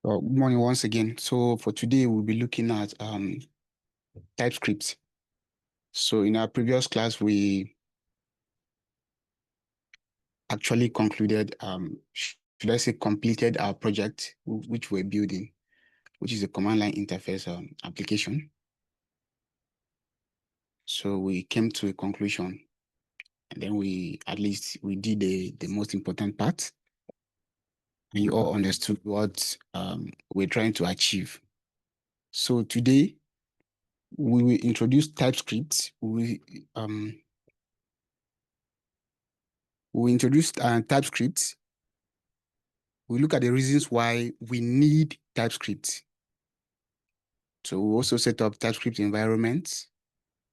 Good morning once again. So for today, we'll be looking at TypeScript. So in our previous class, we actually concluded, should I say completed our project, which we're building, which is a command line interface application. So we came to a conclusion, and then we did the most important part. And you all understood what we're trying to achieve. So today, we will introduce TypeScript. We introduced TypeScript. We look at the reasons why we need TypeScript. So we also set up TypeScript environments.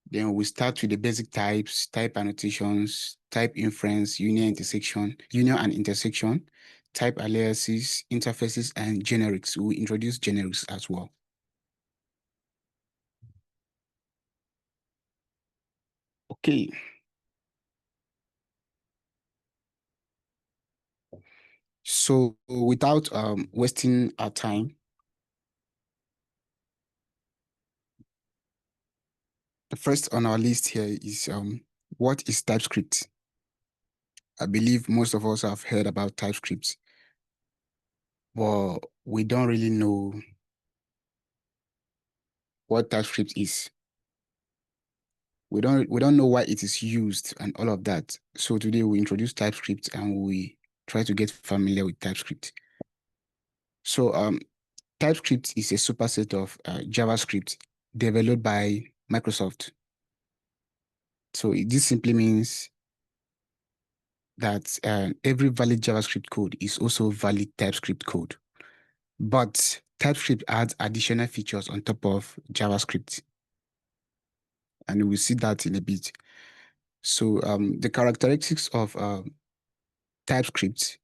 Then we start with the basic types, type annotations, type inference, union and intersection, type aliases, interfaces, and generics. We introduce generics as well. Okay. So without wasting our time, the first on our list here is what is TypeScript? I believe most of us have heard about TypeScript, but we don't really know what TypeScript is. We don't know why it is used and all of that. So today we introduce TypeScript and we try to get familiar with TypeScript. So TypeScript is a superset of JavaScript developed by Microsoft. So this simply means that every valid JavaScript code is also valid TypeScript code. But TypeScript adds additional features on top of JavaScript. And we'll see that in a bit. So the characteristics of TypeScript,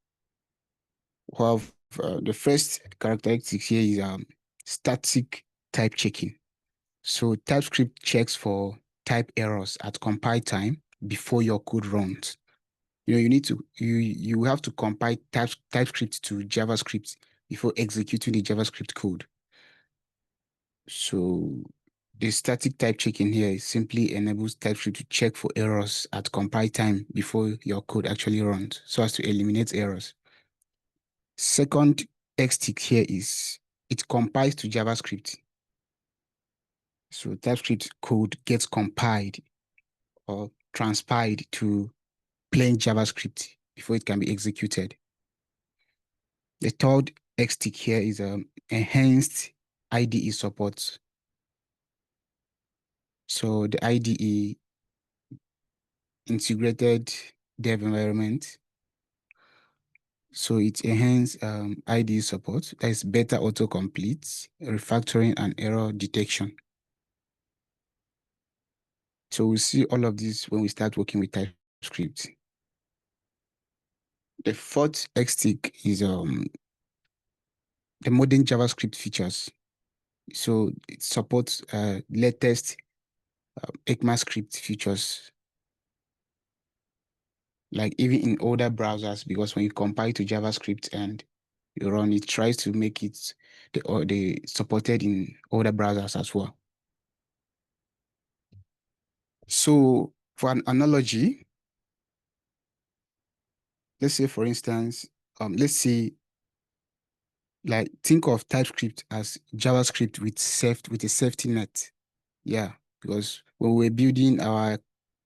well, the first characteristic here is static type checking. So TypeScript checks for type errors at compile time before your code runs. You have to compile TypeScript to JavaScript before executing the JavaScript code. So the static type checking here simply enables TypeScript to check for errors at compile time before your code actually runs, so as to eliminate errors. Second X-tick here is it compiles to JavaScript. So TypeScript code gets compiled or transpiled to plain JavaScript before it can be executed. The third X-tick here is enhanced IDE support. So the IDE, integrated dev environment. So it enhances IDE support. That is better autocomplete, refactoring, and error detection. So we'll see all of this when we start working with TypeScript. The fourth X-tick is the modern JavaScript features. So it supports latest ECMAScript features, like even in older browsers, because when you compile to JavaScript and you run, it tries to make it the supported in older browsers as well. So for an analogy, let's say, for instance, let's say, like, think of TypeScript as JavaScript with a safety net. Yeah, because when we're building our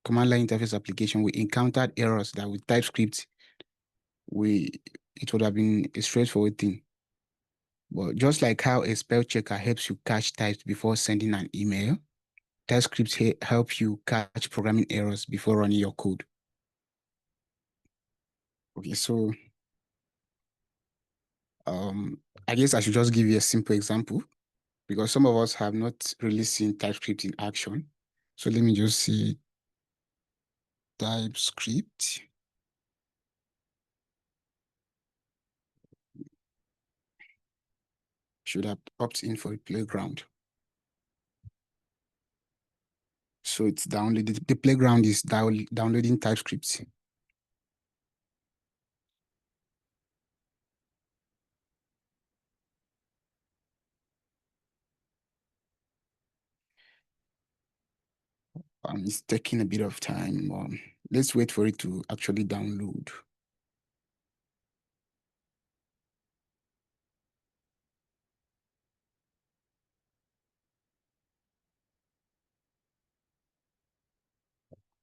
command line interface application, we encountered errors that with TypeScript, it would have been a straightforward thing. But just like how a spell checker helps you catch types before sending an email, TypeScript help you catch programming errors before running your code. Okay, so I guess I should just give you a simple example because some of us have not really seen TypeScript in action. So let me just see TypeScript. Should have opt in for a playground. So it's downloaded. The playground is downloading TypeScript. It's taking a bit of time. Let's wait for it to actually download.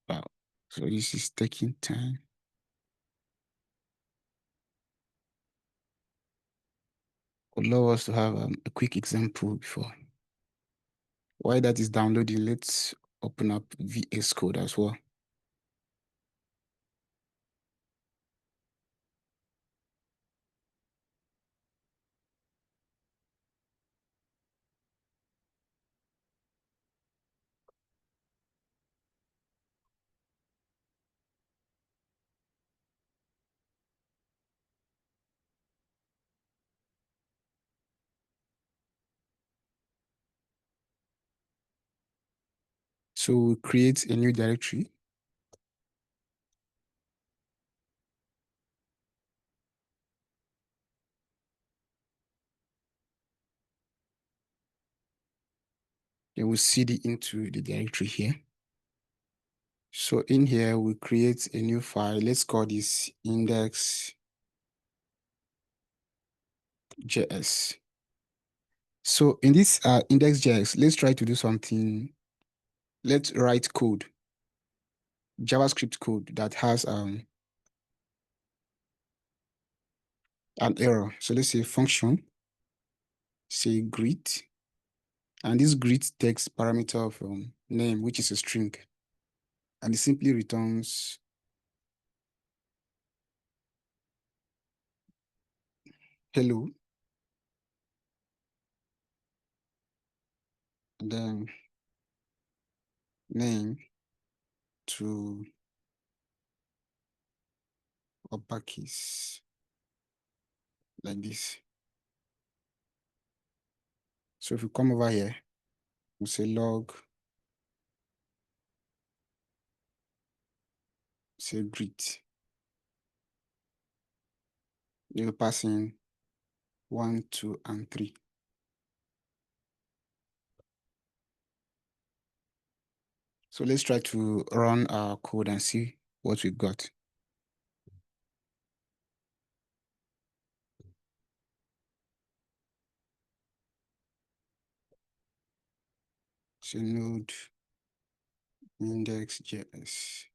Wow. So this is taking time. Would love us to have a quick example before. While that is downloading, let's open up VS Code as well. So we create a new directory. Then we'll cd into the directory here. So in here, we create a new file. Let's call this index.js. So in this index.js, let's try to do something. Let's write code, JavaScript code that has an error. So let's say function, say greet, and this greet takes parameter of name, which is a string, and it simply returns hello, and then name to uppercase like this. So if you come over here, we say log, say greet. You pass in 1, 2, and 3. So let's try to run our code and see what we got. So node index.js.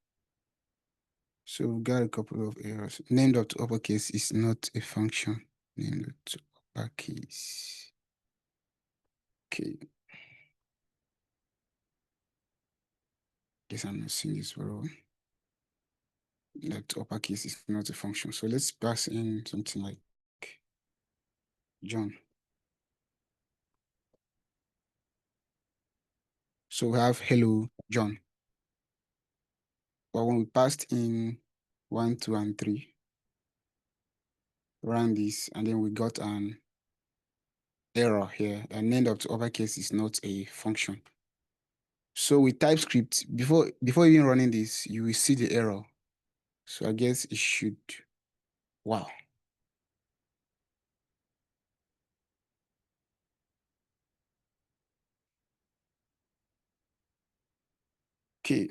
So we got a couple of errors. Name.uppercase is not a function. Name.uppercase. Okay. Guess I'm not seeing this well. That uppercase is not a function. So let's pass in something like John. So we have hello, John. But when we passed in 1, 2, and 3, run this, and then we got an error here. And name.uppercase is not a function. So with TypeScript, before even running this, you will see the error. So I guess it should, wow. Okay,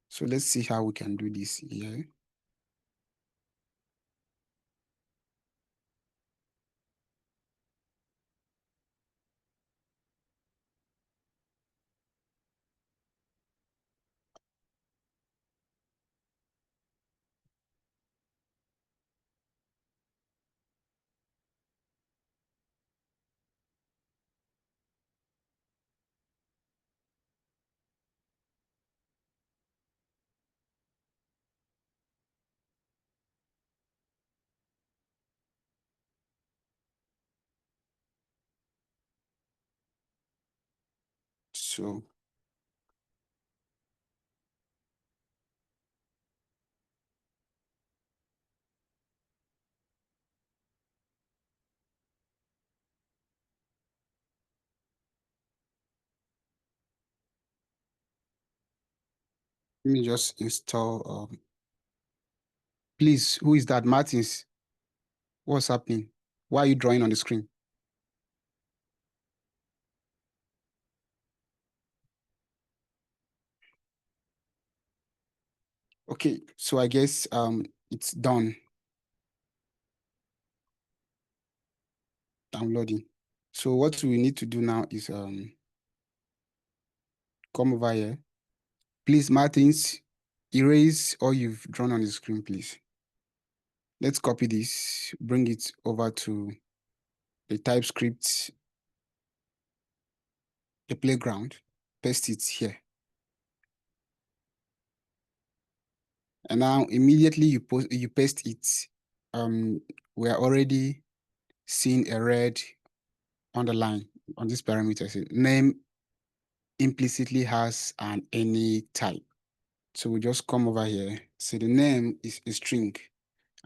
so let's see how we can do this here. So let me just install, please, who is that? Martins, what's happening? Why are you drawing on the screen? Okay, so I guess it's done downloading. So what we need to do now is come over here. Please, Martins, erase all you've drawn on the screen, please. Let's copy this, bring it over to the TypeScript, the playground, paste it here. And now immediately you paste it. We are already seeing a red underline on this parameter. So name implicitly has an any type. So we just come over here. So the name is a string.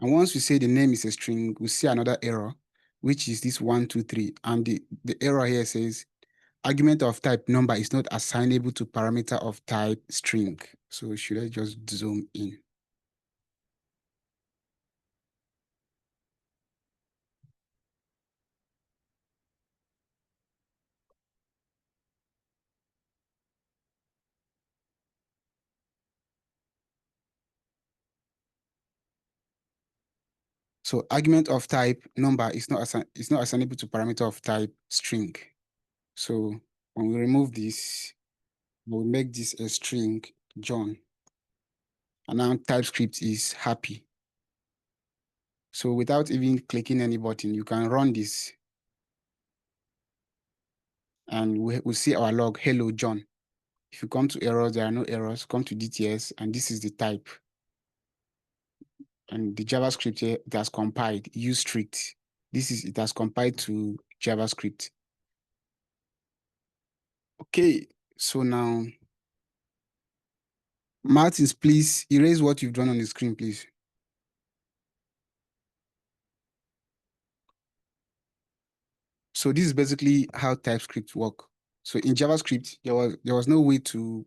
And once we say the name is a string, we see another error, which is this 123. And the error here says argument of type number is not assignable to parameter of type string. So should I just zoom in? So argument of type number is not assignable to parameter of type string. So when we remove this, we'll make this a string John. And now TypeScript is happy. So without even clicking any button, you can run this. And we'll see our log, hello, John. If you come to errors, there are no errors. Come to DTS, and this is the type. And the JavaScript here, it has compiled, use strict. It has compiled to JavaScript. Okay, so now, Martins, please erase what you've done on the screen, please. So this is basically how TypeScript work. So in JavaScript, there was no way to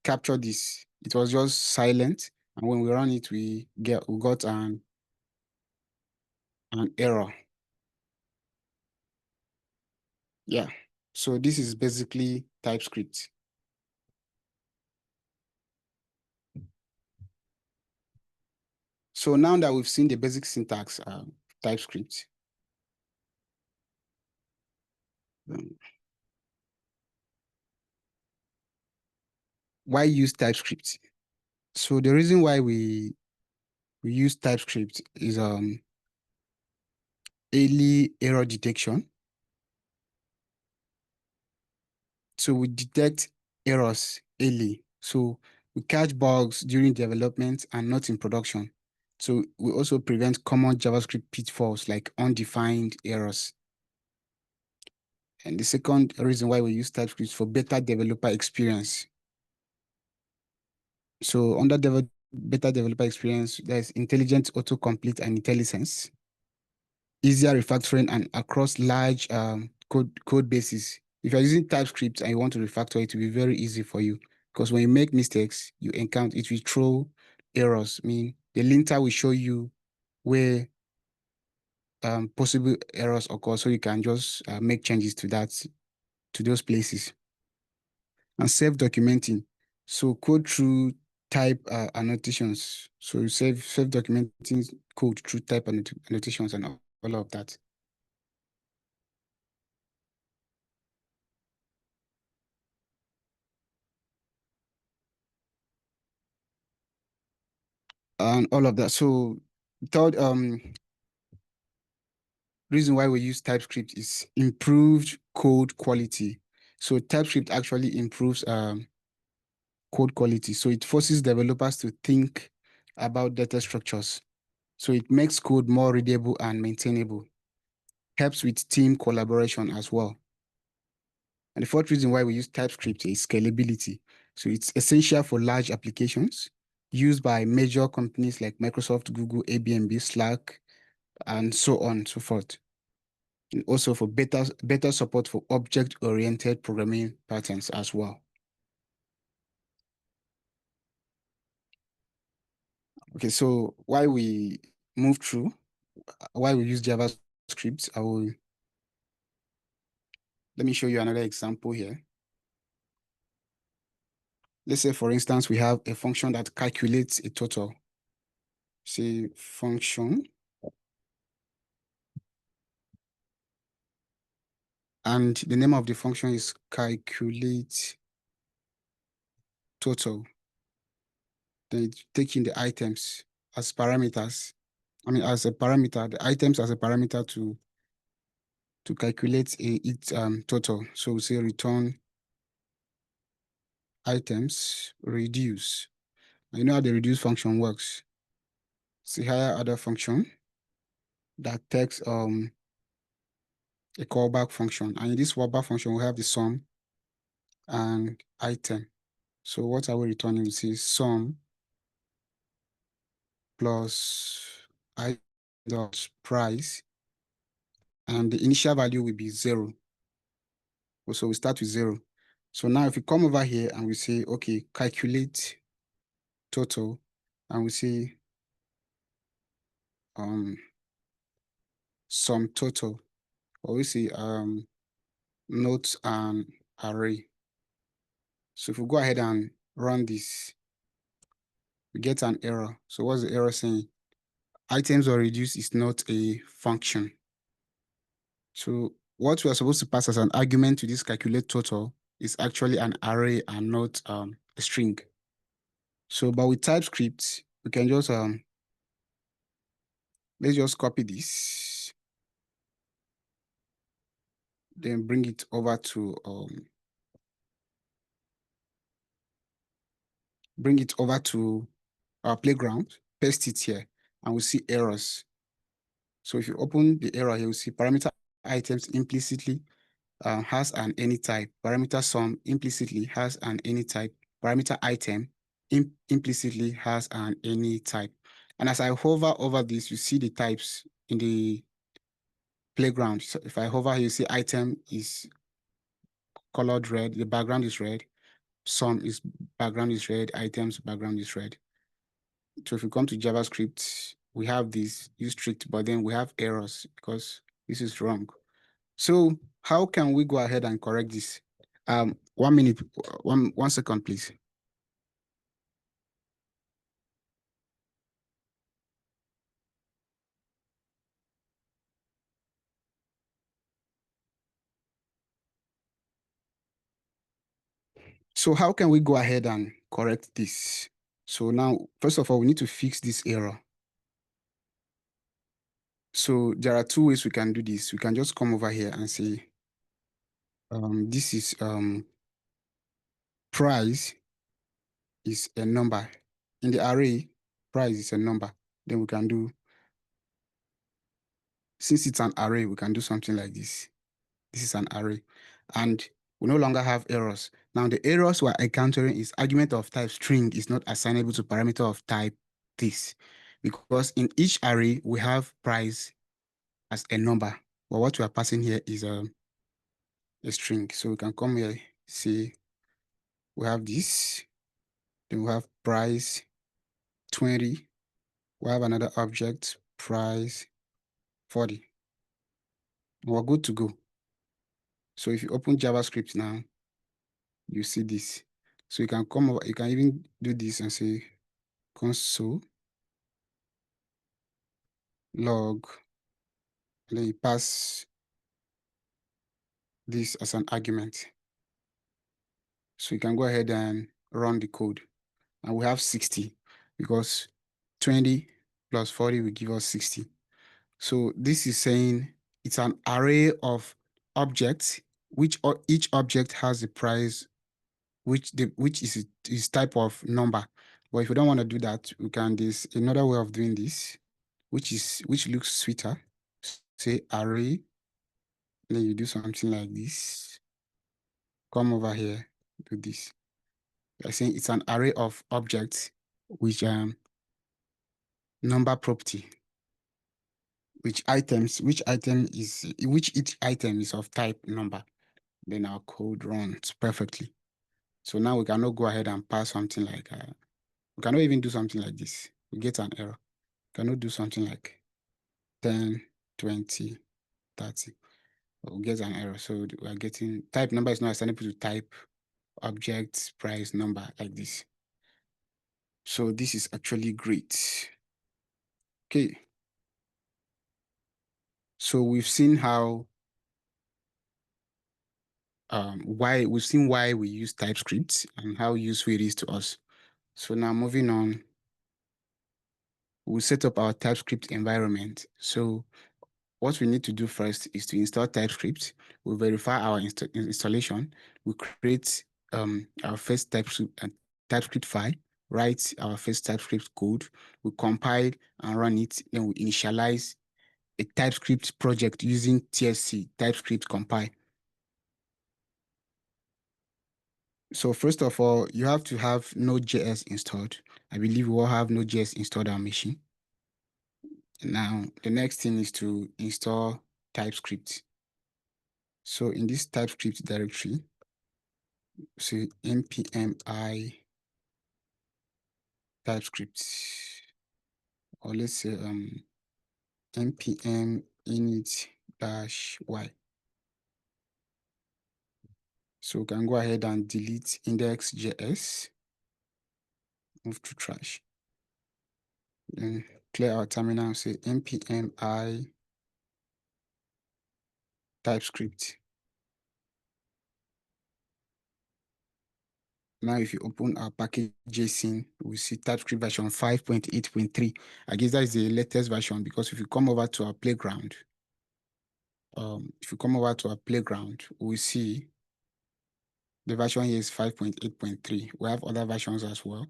capture this. It was just silent, and when we run it, we got an error. Yeah. So this is basically TypeScript. So now that we've seen the basic syntax TypeScript, why use TypeScript? So the reason why we use TypeScript is early error detection. So we detect errors early. So we catch bugs during development and not in production. So we also prevent common JavaScript pitfalls like undefined errors. And the second reason why we use TypeScript is for better developer experience. So under better developer experience, there's intelligent autocomplete and IntelliSense, easier refactoring and across large code bases. If you're using TypeScript and you want to refactor it, will be very easy for you because when you make mistakes, you encounter it will throw errors. I mean, the linter will show you where possible errors occur, so you can just make changes to those places. And self-documenting. So code through type annotations. So self-documenting code through type annotations and all of that. And all of that. So third reason why we use TypeScript is improved code quality. So TypeScript actually improves code quality. So it forces developers to think about data structures. So it makes code more readable and maintainable. Helps with team collaboration as well. And the fourth reason why we use TypeScript is scalability. So it's essential for large applications used by major companies like Microsoft, Google, Airbnb, Slack, and so on and so forth. And also for better support for object-oriented programming patterns as well. Okay, so why we move through, why we use JavaScript, let me show you another example here. Let's say, for instance, we have a function that calculates a total. Say function, and the name of the function is calculate total. Then taking the items as parameters. I mean, as a parameter, the items as a parameter to calculate its total. So we say return items reduce. You know how the reduce function works. See higher other function that takes a callback function, and in this callback function we have the sum and item. So what are we returning? We say sum plus I dot price, and the initial value will be 0. So we start with 0. So now if we come over here and we say, okay, calculate total, and we say sum total, or we say notes and array. So if we go ahead and run this, we get an error. So what's the error saying? Items or reduce is not a function. So what we are supposed to pass as an argument to this calculate total is actually an array and not a string. So, but with TypeScript, we can just let's just copy this, then bring it over to our playground, paste it here, and we'll see errors. So if you open the error here, you'll see parameter items implicitly has an any type. Parameter sum implicitly has an any type. Parameter item implicitly has an any type. And as I hover over this, you see the types in the playground. So if I hover here, you see item is colored red, the background is red, sum is background is red, items background is red. So if we come to JavaScript, we have this use strict, but then we have errors because this is wrong. So how can we go ahead and correct this? 1 minute, 1 second, please. So how can we go ahead and correct this? So now, first of all, we need to fix this error. So there are 2 ways we can do this. We can just come over here and say, this is price is a number. In the array, price is a number. Then we can do, since it's an array, we can do something like this. This is an array. And we no longer have errors. Now the errors we're encountering is argument of type string is not assignable to parameter of type this. Because in each array, we have price as a number. But what we are passing here is a string. So we can come here, see, we have this, then we have price 20. We have another object, price 40. And we're good to go. So if you open JavaScript now, you see this. So you can come over, you can even do this and say console log, and then you pass this as an argument. So you can go ahead and run the code. And we have 60 because 20 plus 40 will give us 60. So this is saying it's an array of objects, which each object has a price, which is type of number. But if we don't want to do that, we can, there's another way of doing this, which looks sweeter. Say array, then you do something like this. Come over here, do this. You're saying it's an array of objects which number property, which each item is of type number. Then our code runs perfectly. So now we cannot go ahead and pass something like we cannot even do something like this. We get an error. We cannot do something like 10, 20, 30. We'll get an error. So we are getting type number is not assignable to type object price number like this. So this is actually great. Okay. So we've seen how why we use TypeScript and how useful it is to us. So now moving on, we'll set up our TypeScript environment. So what we need to do first is to install TypeScript. We'll verify our installation. We'll create our first TypeScript file, write our first TypeScript code. We'll compile and run it. Then we initialize a TypeScript project using TSC, TypeScript compile. So first of all, you have to have Node.js installed. I believe we all have Node.js installed on our machine. Now, the next thing is to install TypeScript. So in this TypeScript directory, say npm I TypeScript, or let's say npm init-y. So we can go ahead and delete index.js, move to trash. Then clear our terminal and say npm I TypeScript. Now, if you open our package.json, we see TypeScript version 5.8.3. I guess that is the latest version, because if you come over to our playground, we see the version here is 5.8.3. We have other versions as well.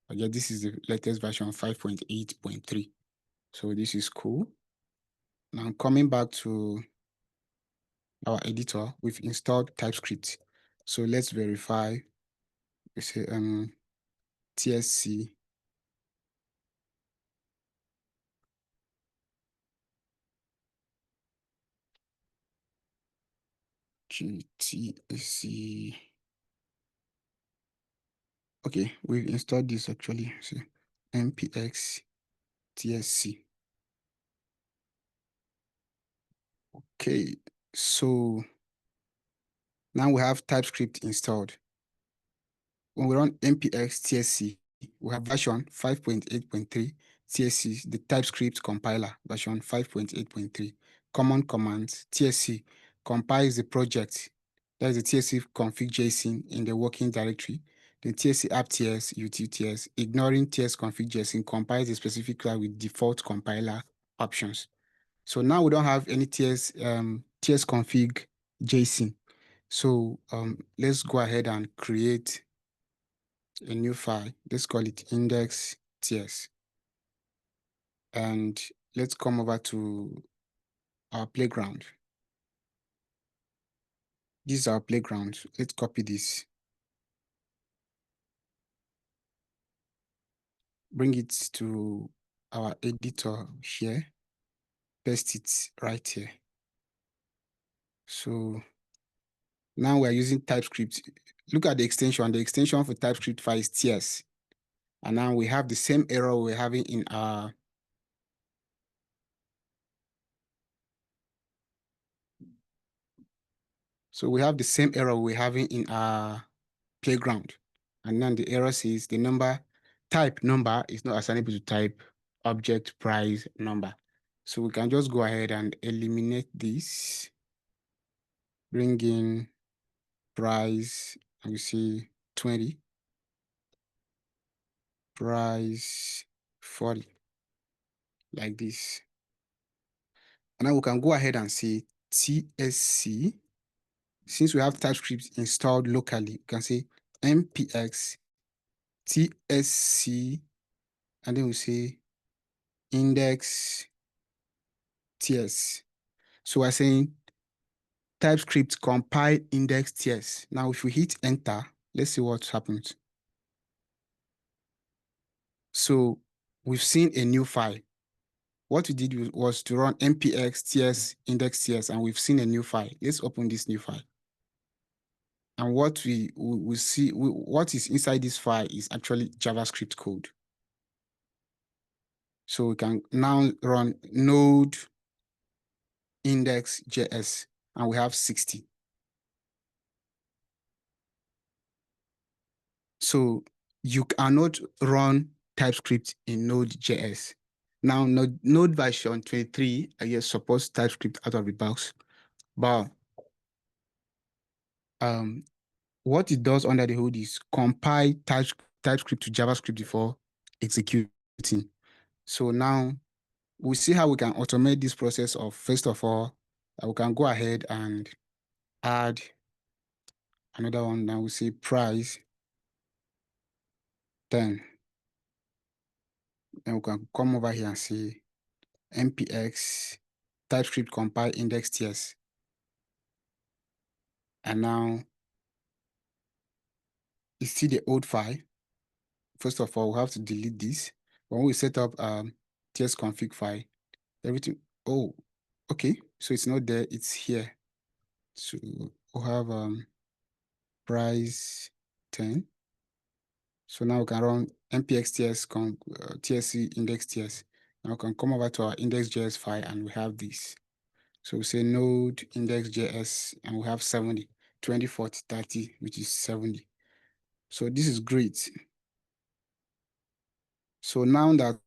But yeah, this is the latest version 5.8.3. So this is cool. Now coming back to our editor, we've installed TypeScript. So let's verify. We say tsc gtsc. Okay, we've installed this actually. So npx tsc. Okay, so now we have TypeScript installed. When we run npx tsc, we have version 5.8.3, tsc, the TypeScript compiler, version 5.8.3. Common commands, tsc compiles the project, that is the tsc config.json in the working directory. The tsc app.ts, util.ts, ignoring ts config.json, compiles the specific file with default compiler options. So now we don't have any ts config.json. So let's go ahead and create a new file. Let's call it index.ts. And let's come over to our playground. This is our playground. Let's copy this. Bring it to our editor here. Paste it right here. So now we're using TypeScript. Look at the extension. The extension for TypeScript file is TS. And now we have the same error we're having in our playground. And then the error says the type number is not assignable to type object price number. So we can just go ahead and eliminate this, bring in price, and we see 20, price 40, like this. And now we can go ahead and say TSC. Since we have TypeScript installed locally, we can say npx tsc, and then we say index ts. So we're saying TypeScript compile index ts. Now, if we hit enter, let's see what happens. So we've seen a new file. What we did was to run npx ts index ts, and we've seen a new file. Let's open this new file. And what we see, what is inside this file is actually JavaScript code. So we can now run node index.js, and we have 60. So you cannot run TypeScript in Node.js. Now, Node version 23, I guess, supports TypeScript out of the box. But what it does under the hood is compile TypeScript to JavaScript before executing. So now we'll see how we can automate this process of, first of all, we can go ahead and add another one. Now we say price 10. Then we can come over here and say npx TypeScript compile index ts. And now you see the old file. First of all, we have to delete this. When we set up ts config file, everything. Oh, okay. So it's not there, it's here. So we'll have price 10. So now we can run npx tsc index ts. Now we can come over to our index.js file and we have this. So we say node index.js and we have 70, 20, 40, 30, which is 70. So this is great. So now that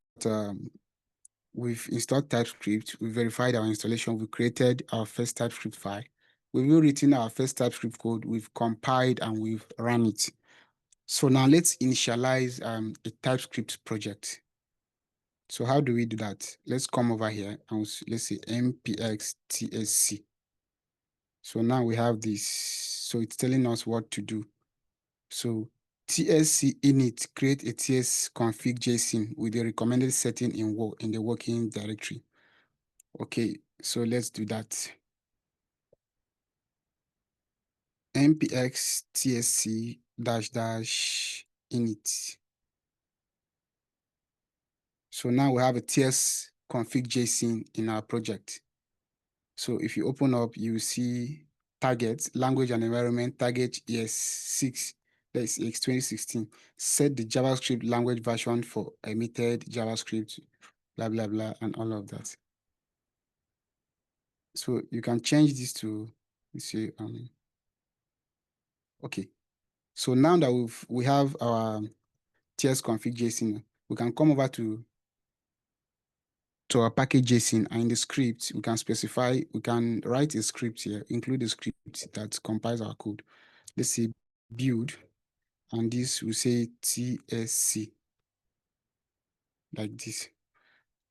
we've installed TypeScript, we verified our installation, we created our first TypeScript file. We've written our first TypeScript code, we've compiled and we've run it. So now let's initialize a TypeScript project. So how do we do that? Let's come over here and let's say npx tsc. So now we have this. So it's telling us what to do. So tsc init create a ts config JSON with the recommended setting in the working directory. Okay, so let's do that. npx tsc -- init. So now we have a ts config JSON in our project. So if you open up, you see target, language and environment, target ES6, that is EX 2016. Set the JavaScript language version for emitted JavaScript, blah, blah, blah, and all of that. So you can change this to, let's say, okay. So now that we have our TS config JSON, we can come over to our package JSON, and in the script, we can write a script here, include a script that compiles our code. Let's say build, and this will say TSC, like this.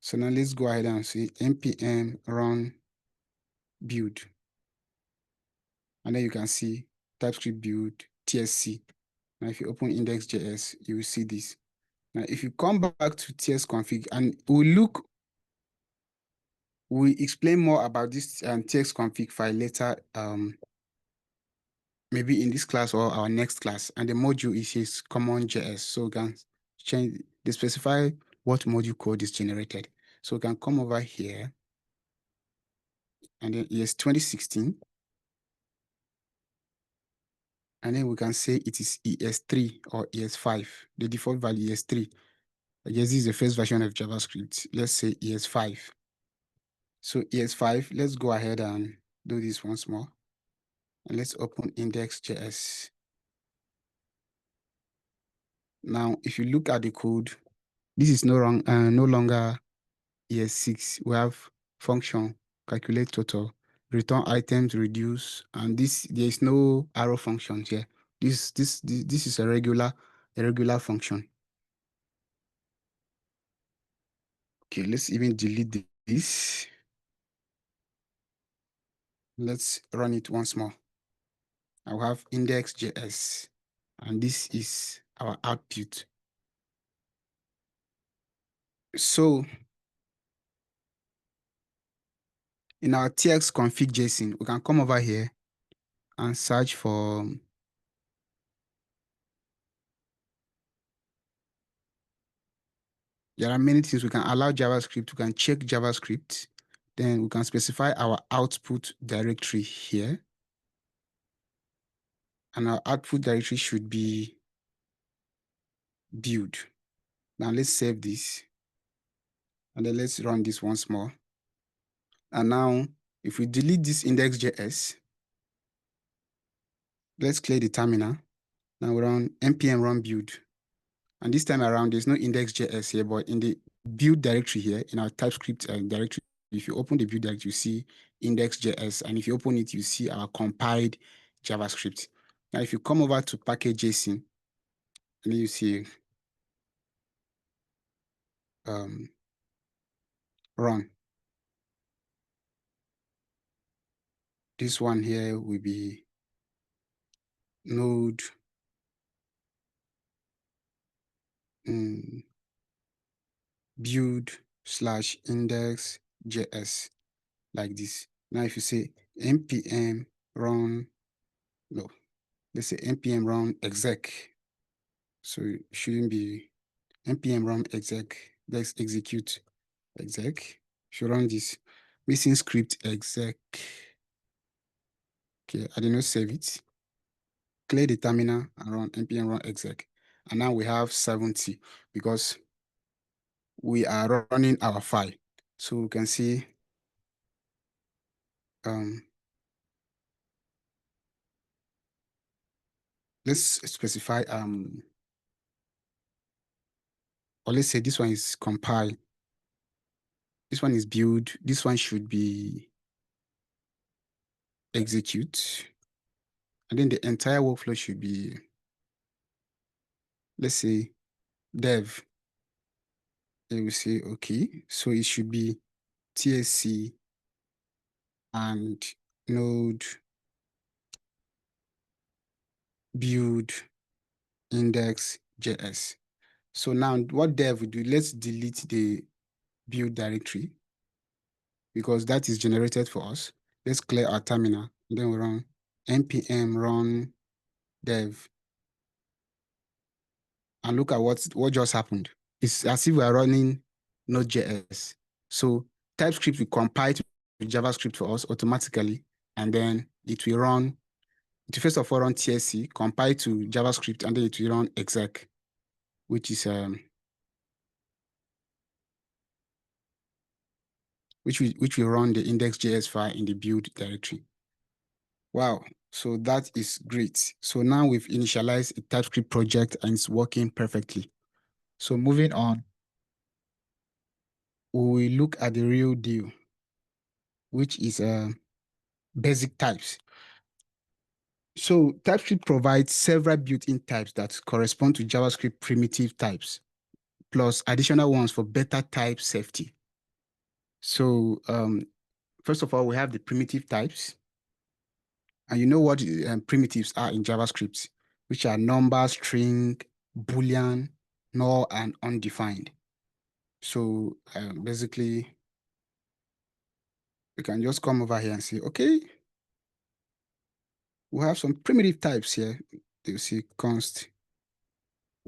So now let's go ahead and say npm run build. And then you can see TypeScript build TSC. Now if you open index.js, you will see this. Now if you come back to TS config, and we'll explain more about this TS config file later, maybe in this class or our next class. And the module is common.js. So we can specify what module code is generated. So we can come over here and then ES 2016. And then we can say it is ES3 or ES5. The default value ES3. I guess this is the first version of JavaScript. Let's say ES5. So ES5, let's go ahead and do this once more. And let's open index.js. Now, if you look at the code, this is no longer ES6. We have function, calculate total, return items, reduce, and there is no arrow function here. This is a regular function. Okay, let's even delete this. Let's run it once more. I'll have index.js, and this is our output. So in our tx config JSON, we can come over here and search for there are many things. We can allow JavaScript, we can check JavaScript, then we can specify our output directory here. And our output directory should be build. Now let's save this. And then let's run this once more. And now if we delete this index.js, let's clear the terminal. Now we run npm run build. And this time around, there's no index.js here, but in the build directory here, in our TypeScript directory, if you open the build directory, you see index.js. And if you open it, you see our compiled JavaScript. Now, if you come over to package.json, and you see run. This one here will be node build slash index.js like this. Now, if you say npm run, no, let's say npm run exec. So it shouldn't be npm run exec. Let's execute exec. Should run this missing script exec. Okay, I did not save it. Clear the terminal and run npm run exec. And now we have 70 because we are running our file. So we can see let's specify or let's say this one is compile. This one is build. This one should be execute. And then the entire workflow should be, let's say, dev. Then we say, okay, so it should be TSC and node build index.js. So now what dev will do, let's delete the build directory because that is generated for us. Let's clear our terminal and then we run npm run dev. And look at what just happened. It's as if we are running Node.js. So TypeScript will compile to JavaScript for us automatically, and then it will run, it will first of all run TSC, compile to JavaScript, and then it will run exec, which is which will run the index.js file in the build directory. Wow, so that is great. So now we've initialized a TypeScript project and it's working perfectly. So moving on, we will look at the real deal, which is basic types. So TypeScript provides several built-in types that correspond to JavaScript primitive types, plus additional ones for better type safety. So first of all, we have the primitive types. And you know what primitives are in JavaScript, which are number, string, Boolean, null, and undefined. So basically, we can just come over here and say, okay, we have some primitive types here. You see const,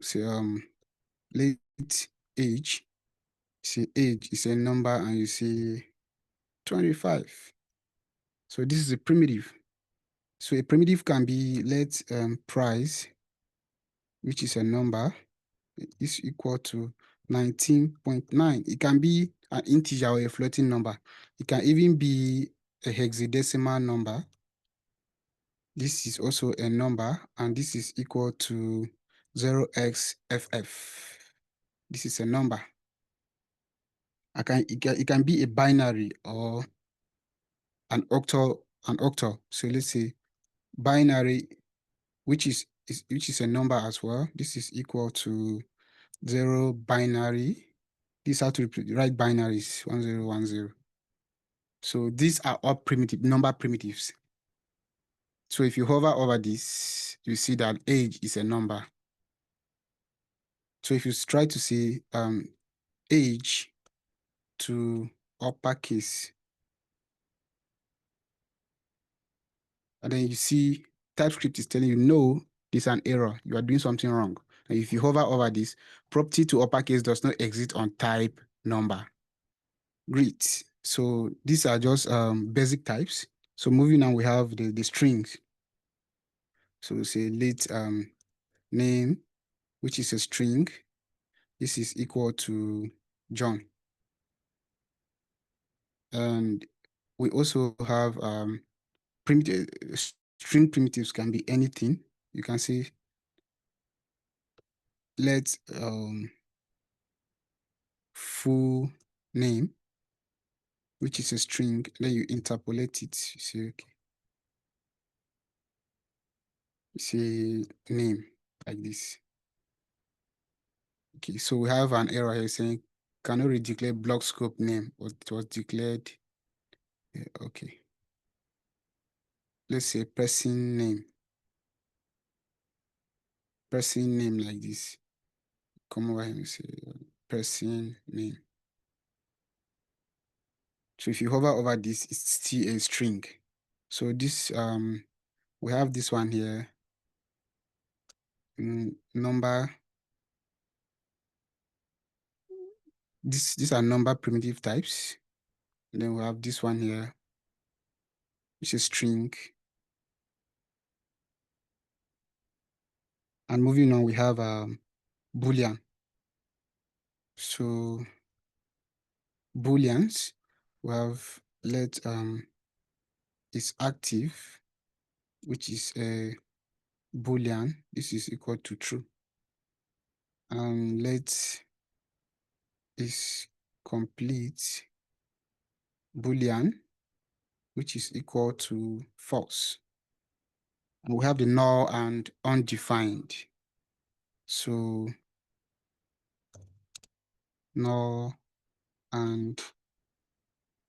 say late age. See age is a number and you see 25. So this is a primitive. So a primitive can be let price, which is a number, is equal to 19.9. It can be an integer or a floating number. It can even be a hexadecimal number. This is also a number, and this is equal to 0xff. This is a number. It can be a binary or an octal. So let's say binary, which is a number as well. This is equal to 0 binary. This is how to write binaries 1010. So these are all primitive number primitives. So if you hover over this, you see that age is a number. So if you try to say age to uppercase, and then you see TypeScript is telling you, no, there's an error. You are doing something wrong. And if you hover over this, property to uppercase does not exist on type number. Great. So these are just basic types. So moving on, we have the strings. So we say late name, which is a string. This is equal to John. And we also have primitive string primitives can be anything. You can say let full name, which is a string, then you interpolate it. You say, okay, you say name like this. Okay, so we have an error here saying cannot redeclare block scope name, but it was declared. Yeah, okay. Let's say person name like this. Come over here and say person name. So if you hover over this, it's still a string. So this we have this one here, number. These are number primitive types. And then we have this one here, which is string. And moving on, we have Boolean. So Booleans, we have let is active, which is a Boolean. This is equal to true. And let is complete Boolean, which is equal to false. And we have the null and undefined. So null and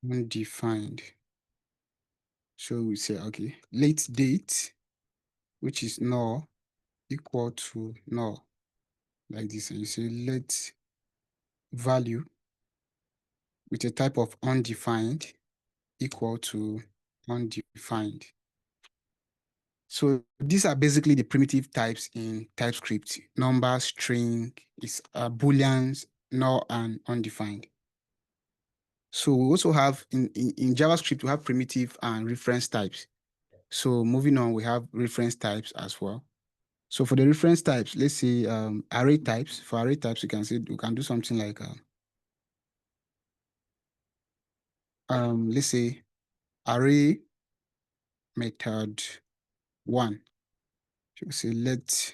undefined. So we say, okay, late date, which is null, equal to null, like this. And you say let value with a type of undefined equal to undefined. So these are basically the primitive types in TypeScript. Number, string, is booleans, null, and undefined. So we also have in JavaScript, we have primitive and reference types. So moving on, we have reference types as well. So for the reference types, let's say array types. For array types, we can do something like let's say array method 1. So we say let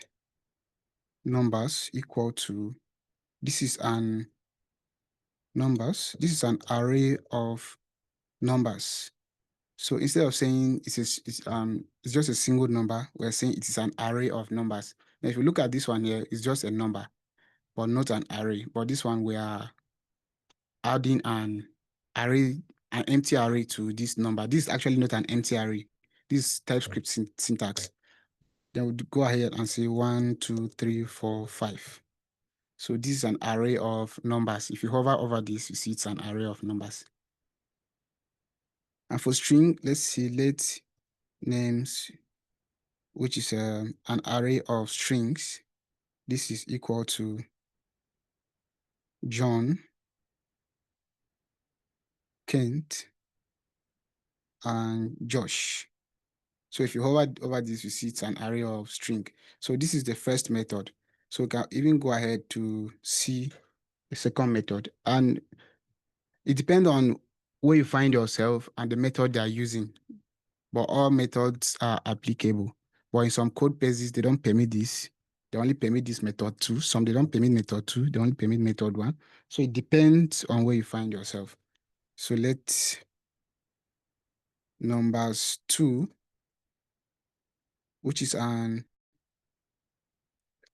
numbers equal to, this is an numbers. This is an array of numbers. So instead of saying it's just a single number, we're saying it is an array of numbers. Now, if you look at this one here, it's just a number, but not an array. But this one, we are adding an array, an empty array to this number. This is actually not an empty array. This is TypeScript syntax. Then we'll go ahead and say 1, 2, 3, 4, 5. So this is an array of numbers. If you hover over this, you see it's an array of numbers. And for string, let's say let names, which is an array of strings. This is equal to John, Kent, and Josh. So if you hover over this, you see it's an array of string. So this is the first method. So we can even go ahead to see the second method. And it depends on where you find yourself and the method they are using. But all methods are applicable. But in some code bases, they don't permit this. They only permit this method 2. Some they don't permit method 2. They only permit method 1. So it depends on where you find yourself. So let numbers 2, which is an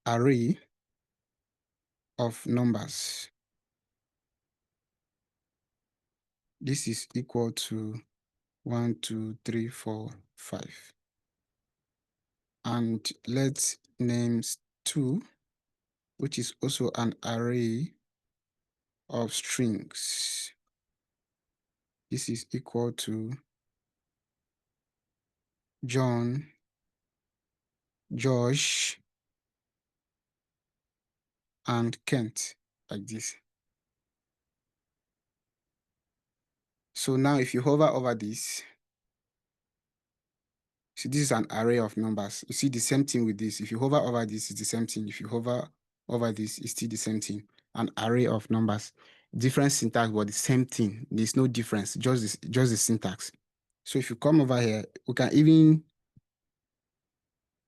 array of numbers. This is equal to 1, 2, 3, 4, 5. And let's names 2, which is also an array of strings. This is equal to John, Josh, and Kent, like this. So now if you hover over this, see this is an array of numbers. You see the same thing with this. If you hover over this, it's the same thing. If you hover over this, it's still the same thing. An array of numbers. Different syntax, but the same thing. There's no difference, just the syntax. So if you come over here, we can even,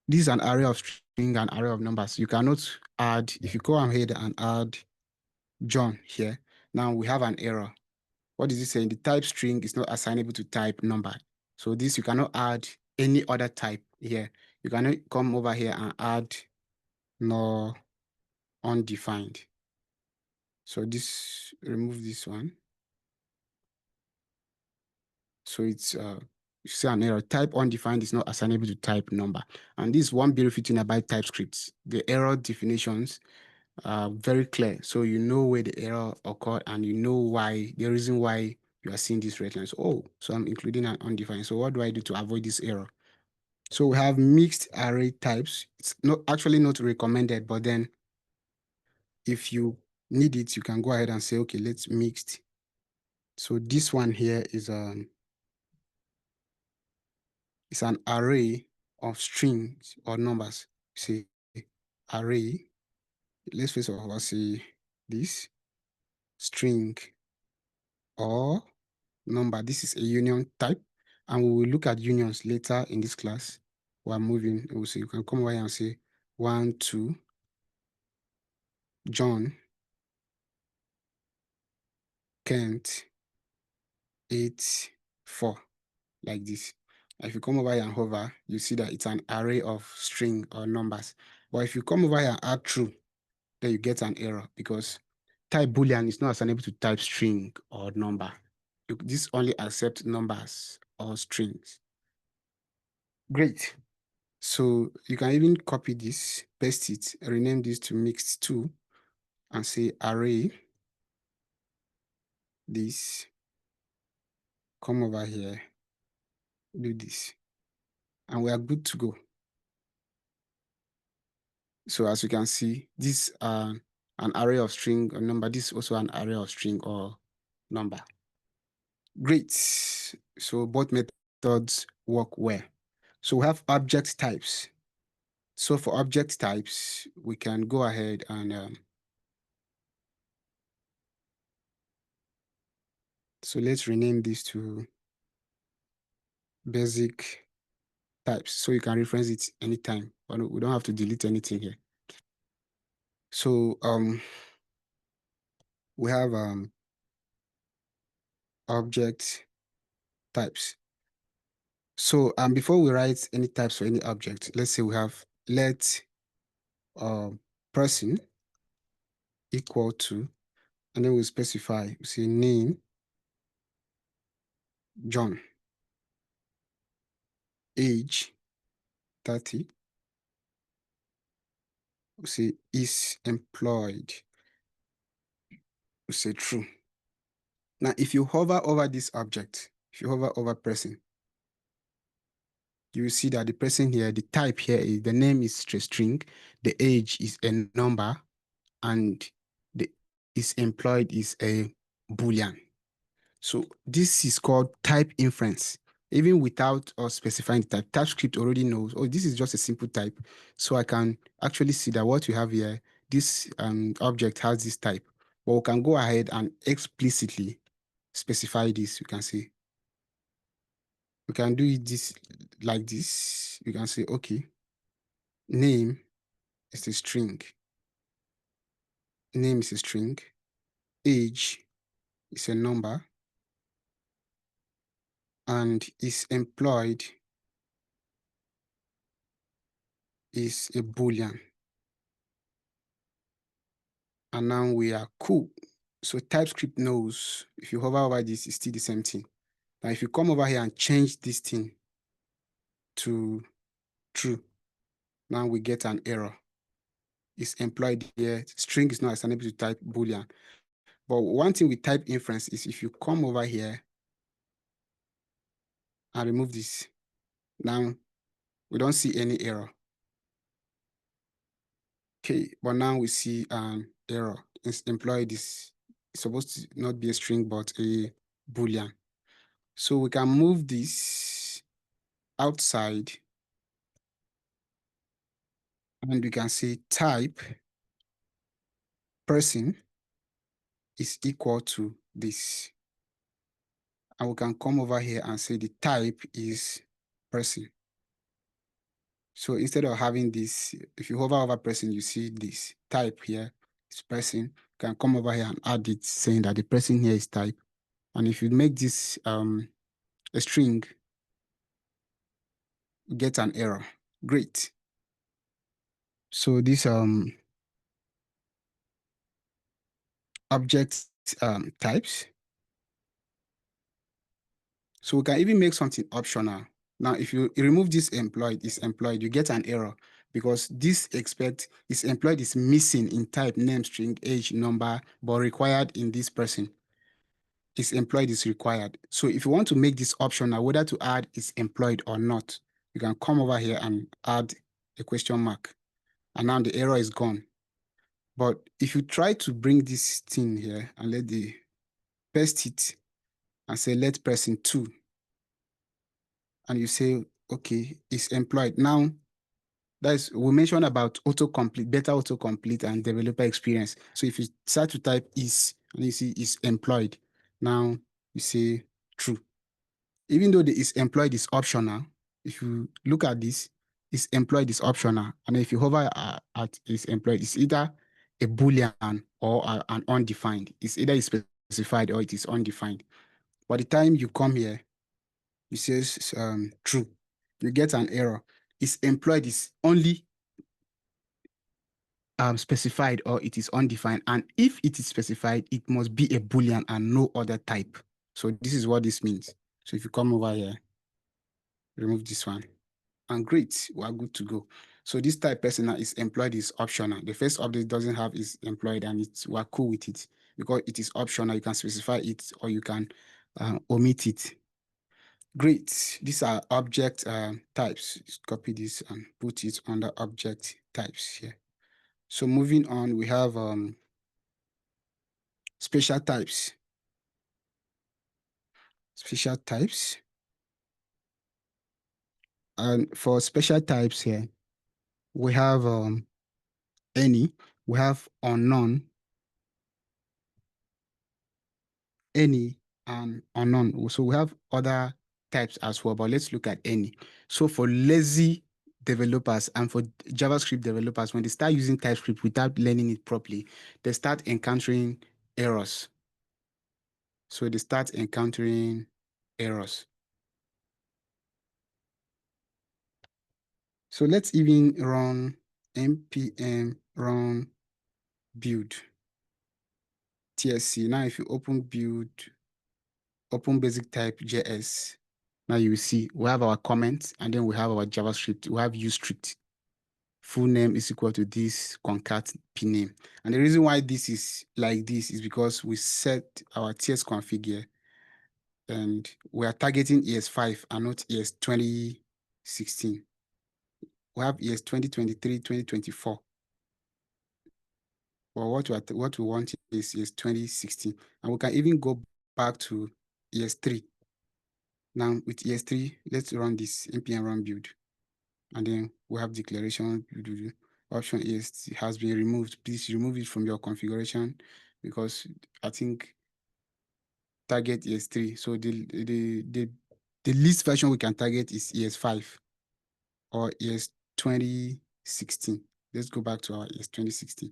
this is an array of string and array of numbers. You cannot add, if you go ahead and add John here, now we have an error. What is it saying? The type string is not assignable to type number. So this, you cannot add any other type here. You cannot come over here and add nor undefined. So this, remove this one. So it's you see an error. Type undefined is not assignable to type number. And this is one beautiful thing about TypeScript. The error definitions are very clear. So you know where the error occurred and you know why, the reason why you are seeing these red lines. Oh, so I'm including an undefined. So what do I do to avoid this error? So we have mixed array types. It's not actually not recommended, but then if you need it, you can go ahead and say, okay, let's mixed. So this one here is it's an array of strings or numbers. Say array. Let's first of all say this string or number. This is a union type, and we will look at unions later in this class. We're moving. We'll say you can come over here and say 1, 2, John, Kent, 8, 4, like this. If you come over here and hover, you see that it's an array of string or numbers. But if you come over here and add true, then you get an error because type boolean is not assignable to type string or number. This only accepts numbers or strings. Great. So you can even copy this, paste it, rename this to mixed2 and say array this, come over here, do this, and we are good to go. So as you can see, this an array of string or number. This is also an array of string or number. Great. So both methods work well. So we have object types. So for object types, we can go ahead and so let's rename this to basic types. So you can reference it anytime, but we don't have to delete anything here. So we have object types. So before we write any types for any object, let's say we have let person equal to, and then we specify, we say name John, age 30, we say is employed, we say true. Now, if you hover over this object, if you hover over person, you will see that the person here, the type here is the name is a string, the age is a number, and the is employed is a boolean. So this is called type inference. Even without us specifying the type, TypeScript already knows, oh, this is just a simple type. So I can actually see that what you have here, this object has this type. But we can go ahead and explicitly specify this. You can say, we can do it this like this. You can say, okay, name is a string. Name is a string. Age is a number. And is employed is a boolean. And now we are cool. So TypeScript knows if you hover over this, it's still the same thing. Now, if you come over here and change this thing to true, now we get an error. It's employed here. String is not assignable to type boolean. But one thing with type inference is if you come over here and remove this, now we don't see any error. Okay, but now we see an error. It's employed is supposed to not be a string, but a boolean. So we can move this outside and we can say type person is equal to this. And we can come over here and say the type is person. So instead of having this, if you hover over person, you see this type here, this person. You can come over here and add it saying that the person here is type. And if you make this a string, you get an error. Great. So this object types. So we can even make something optional. Now, if you remove this employed, is employed, you get an error because this expect is employed is missing in type, name, string, age, number, but required in this person. Is employed is required. So if you want to make this optional, whether to add is employed or not, you can come over here and add a question mark. And now the error is gone. But if you try to bring this thing here and let the paste it and say let person 2, and you say, okay, it's employed. Now, that's we mentioned about autocomplete, better autocomplete and developer experience. So if you start to type is, and you see is employed, now you say true. Even though the is employed is optional, if you look at this, is employed is optional. And if you hover at is employed, it's either a Boolean or an undefined. It's either is specified or it is undefined. By the time you come here, it says true. You get an error. Is employed is only specified or it is undefined. And if it is specified, it must be a Boolean and no other type. So this is what this means. So if you come over here, remove this one, and great, we are good to go. So this type person is employed is optional. The first update doesn't have is employed, and we're cool with it because it is optional. You can specify it or you can omit it. Great. These are object types. Just copy this and put it under object types here. So moving on, we have special types. Special types. And for special types here, we have any, we have unknown, any, and unknown. So we have other types as well, but let's look at any. So for lazy developers and for JavaScript developers, when they start using TypeScript without learning it properly, they start encountering errors. So they start encountering errors. So let's even run npm run build tsc. Now, if you open build, open basic type JS, now you will see we have our comments and then we have our JavaScript. We have useScript. Full name is equal to this concat pname. And the reason why this is like this is because we set our TS config here and we are targeting ES5 and not ES 2016. We have ES 2023, 2024. But what we want is ES 2016. And we can even go back to ES3. Now with ES3, let's run this npm run build. And then we have declaration. Option is has been removed. Please remove it from your configuration because I think target ES3. So the least version we can target is ES5 or ES 2016. Let's go back to our ES 2016.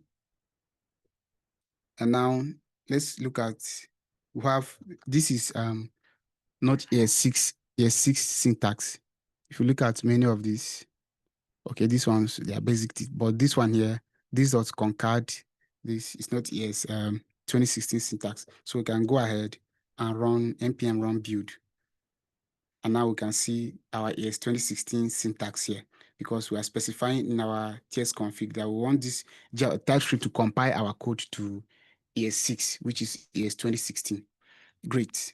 And now let's look at, we have, this is not ES6 syntax. If you look at many of these, okay, these ones, they are basic, but this one here, this dot concat, this is not ES 2016 syntax. So we can go ahead and run npm run build. And now we can see our ES 2016 syntax here because we are specifying in our TS config that we want this TypeScript to compile our code to ES6, which is ES 2016. Great.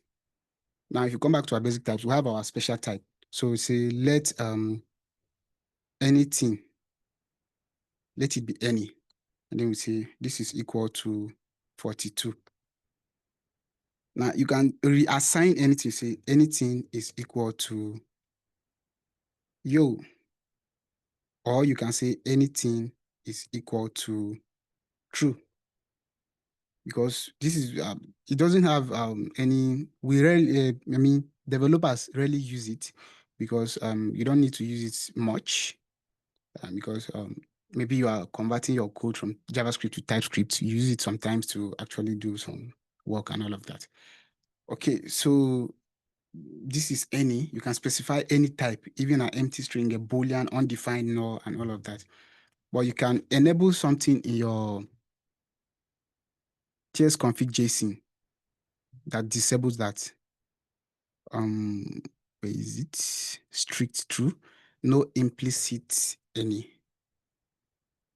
Now, if you come back to our basic types, we have our special type. So we say let anything, let it be any. And then we say this is equal to 42. Now you can reassign anything, say anything is equal to yo, or you can say anything is equal to true. Because this is, it doesn't have any, we rarely, I mean, developers rarely use it because you don't need to use it much. because maybe you are converting your code from JavaScript to TypeScript. You use it sometimes to actually do some work and all of that. Okay, so this is any. You can specify any type, even an empty string, a boolean, undefined, null, and all of that. But you can enable something in your tsconfig JSON that disables that. Where is it? Strict true, no implicit any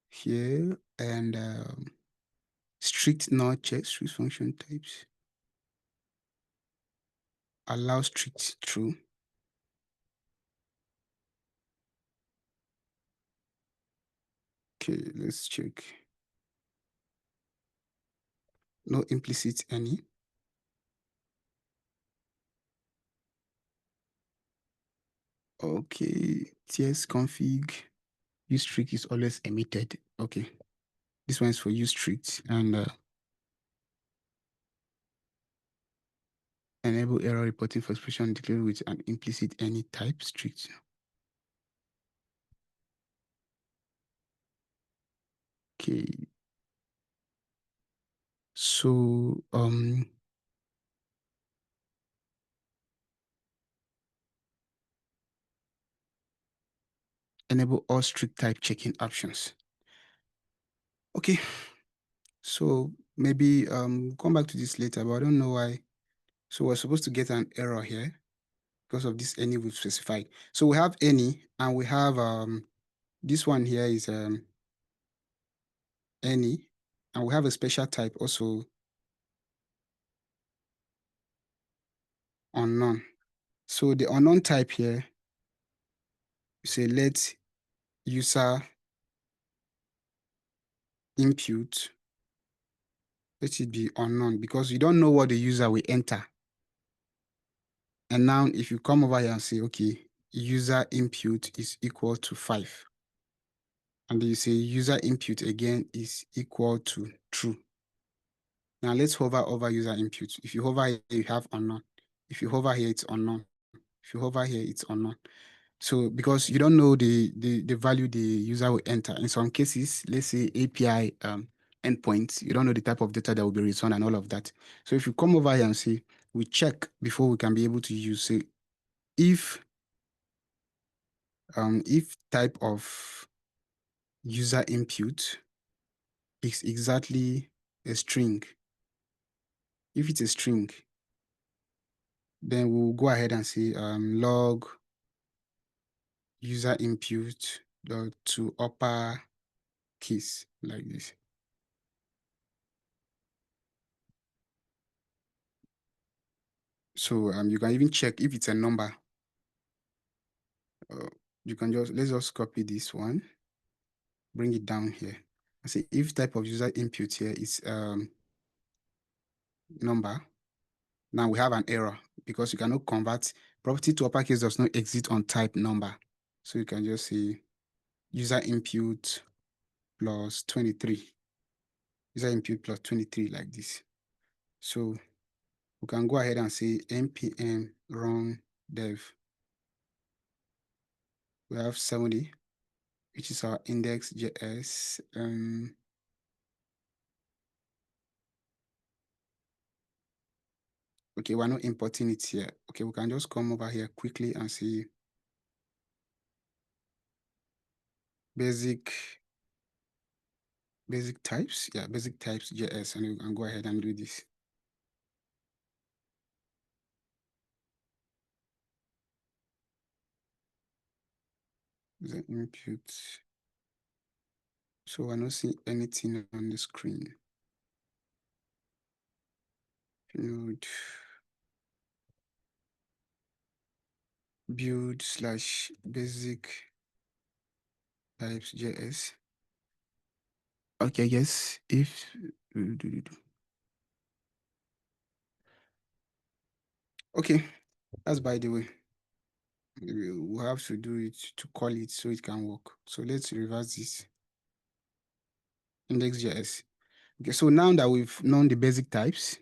here, and strict null check strict function types. Allow strict true. Okay, let's check. No implicit any. Okay, tsconfig use strict is always emitted. Okay, this one is for use strict, and enable error reporting for expression declared with an implicit any type strict. Okay, so enable all strict type checking options. Okay, so maybe come back to this later, but I don't know why. So we're supposed to get an error here because of this any we've specified. So we have any, and we have this one here is any, and we have a special type also unknown. So the unknown type here, you say let user input, let it be unknown because you don't know what the user will enter. And now if you come over here and say, okay, user input is equal to 5. And then you say user input again is equal to true. Now let's hover over user input. If you hover here, you have unknown. If you hover here, it's unknown. If you hover here, it's unknown. So because you don't know the value the user will enter. In some cases, let's say API endpoints, you don't know the type of data that will be returned and all of that. So if you come over here and say, we check before we can be able to use, say, if type of user input is exactly a string, if it's a string, then we'll go ahead and say log user input to upper case like this. So you can even check if it's a number. You can let's just copy this one, bring it down here. I say if type of user input here is number. Now we have an error because you cannot convert property to uppercase does not exist on type number. So you can just say user input plus 23. User input plus 23 like this. So we can go ahead and say npm run dev. We have 70, which is our index.js. Okay, we're not importing it here. Okay, we can just come over here quickly and see basic types. Yeah, basic types JS, and you can go ahead and do this. The input. So we're not seeing anything on the screen. Node build slash basic types JS. Okay, yes, if okay, that's by the way. We'll have to do it to call it so it can work. So let's reverse this. Index.js. Okay, so now that we've known the basic types,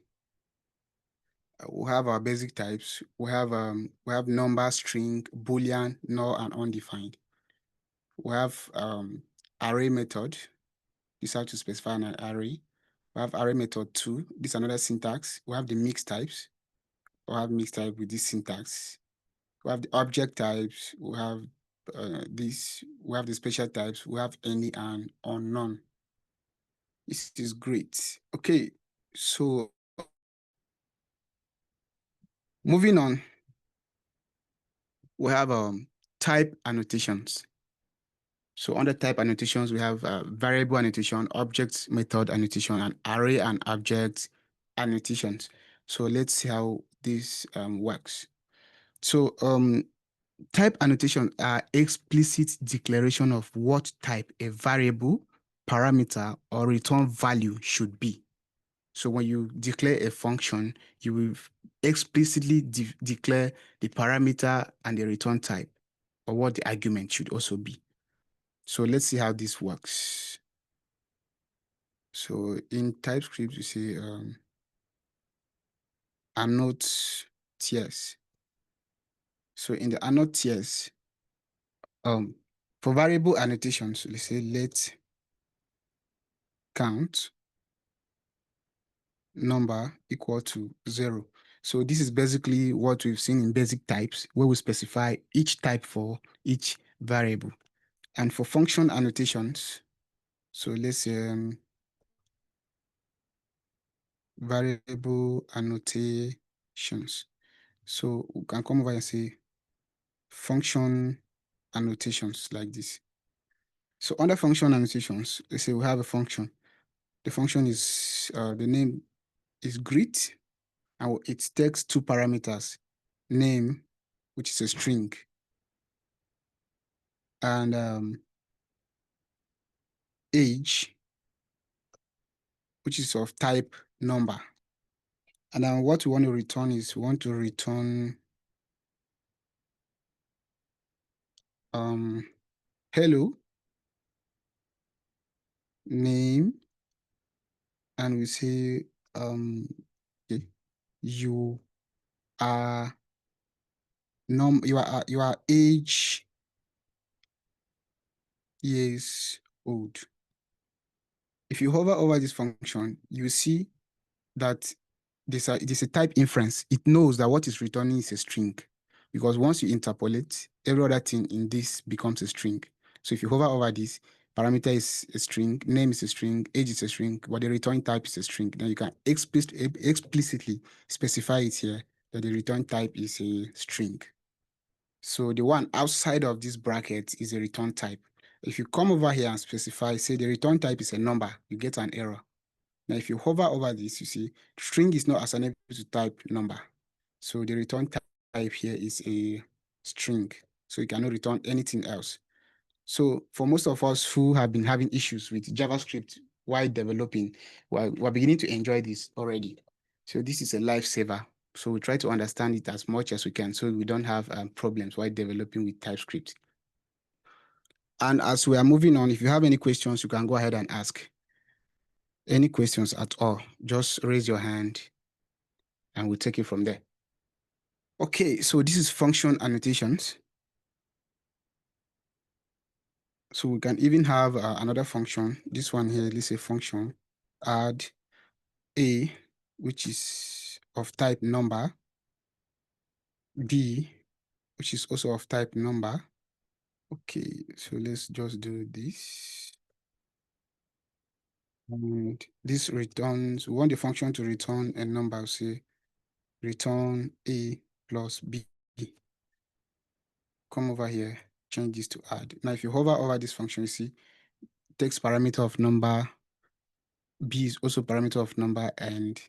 we have our basic types. We have number, string, boolean, null, and undefined. We have array method. This how to specify an array. We have array method 2. This is another syntax. We have the mix types. We have mix type with this syntax. We have the object types. We have this. We have the special types. We have any and unknown. This is great. Okay, so moving on, we have type annotations. So under type annotations, we have variable annotation, object method annotation, and array and object annotations. So let's see how this works. So type annotations are explicit declaration of what type a variable, parameter, or return value should be. So when you declare a function, you will explicitly declare the parameter and the return type, or what the argument should also be. So let's see how this works. So in TypeScript, you see annote tiers. So in the annote tiers, for variable annotations, let's say let count number equal to 0. So this is basically what we've seen in basic types, where we specify each type for each variable. And for function annotations, so let's say variable annotations. So we can come over and say function annotations like this. So under function annotations, let's say we have a function. The function is, the name is greet, and it takes two parameters, name, which is a string, and age, which is of type number. And then what we want to return is, we want to return hello, name, and we say okay, you are you are age years old. If you hover over this function, you see that it is a type inference. It knows that what is returning is a string, because once you interpolate, every other thing in this becomes a string. So if you hover over this, parameter is a string, name is a string, age is a string, but the return type is a string. Then you can explicitly specify it here that the return type is a string. So the one outside of this bracket is a return type. If you come over here and specify, say the return type is a number, you get an error. Now, if you hover over this, you see string is not assignable to type number. So the return type here is a string. So you cannot return anything else. So for most of us who have been having issues with JavaScript while developing, we're beginning to enjoy this already. So this is a lifesaver. So we try to understand it as much as we can so we don't have problems while developing with TypeScript. And as we are moving on, if you have any questions, you can go ahead and ask. Any questions at all, just raise your hand and we'll take it from there. Okay, so this is function annotations. So we can even have another function. This one here, let's say function add a, which is of type number, b, which is also of type number. Okay, so let's just do this. And this returns, we want the function to return a number, say return a plus b. Come over here, change this to add. Now, if you hover over this function, you see takes parameter of number, b is also parameter of number, and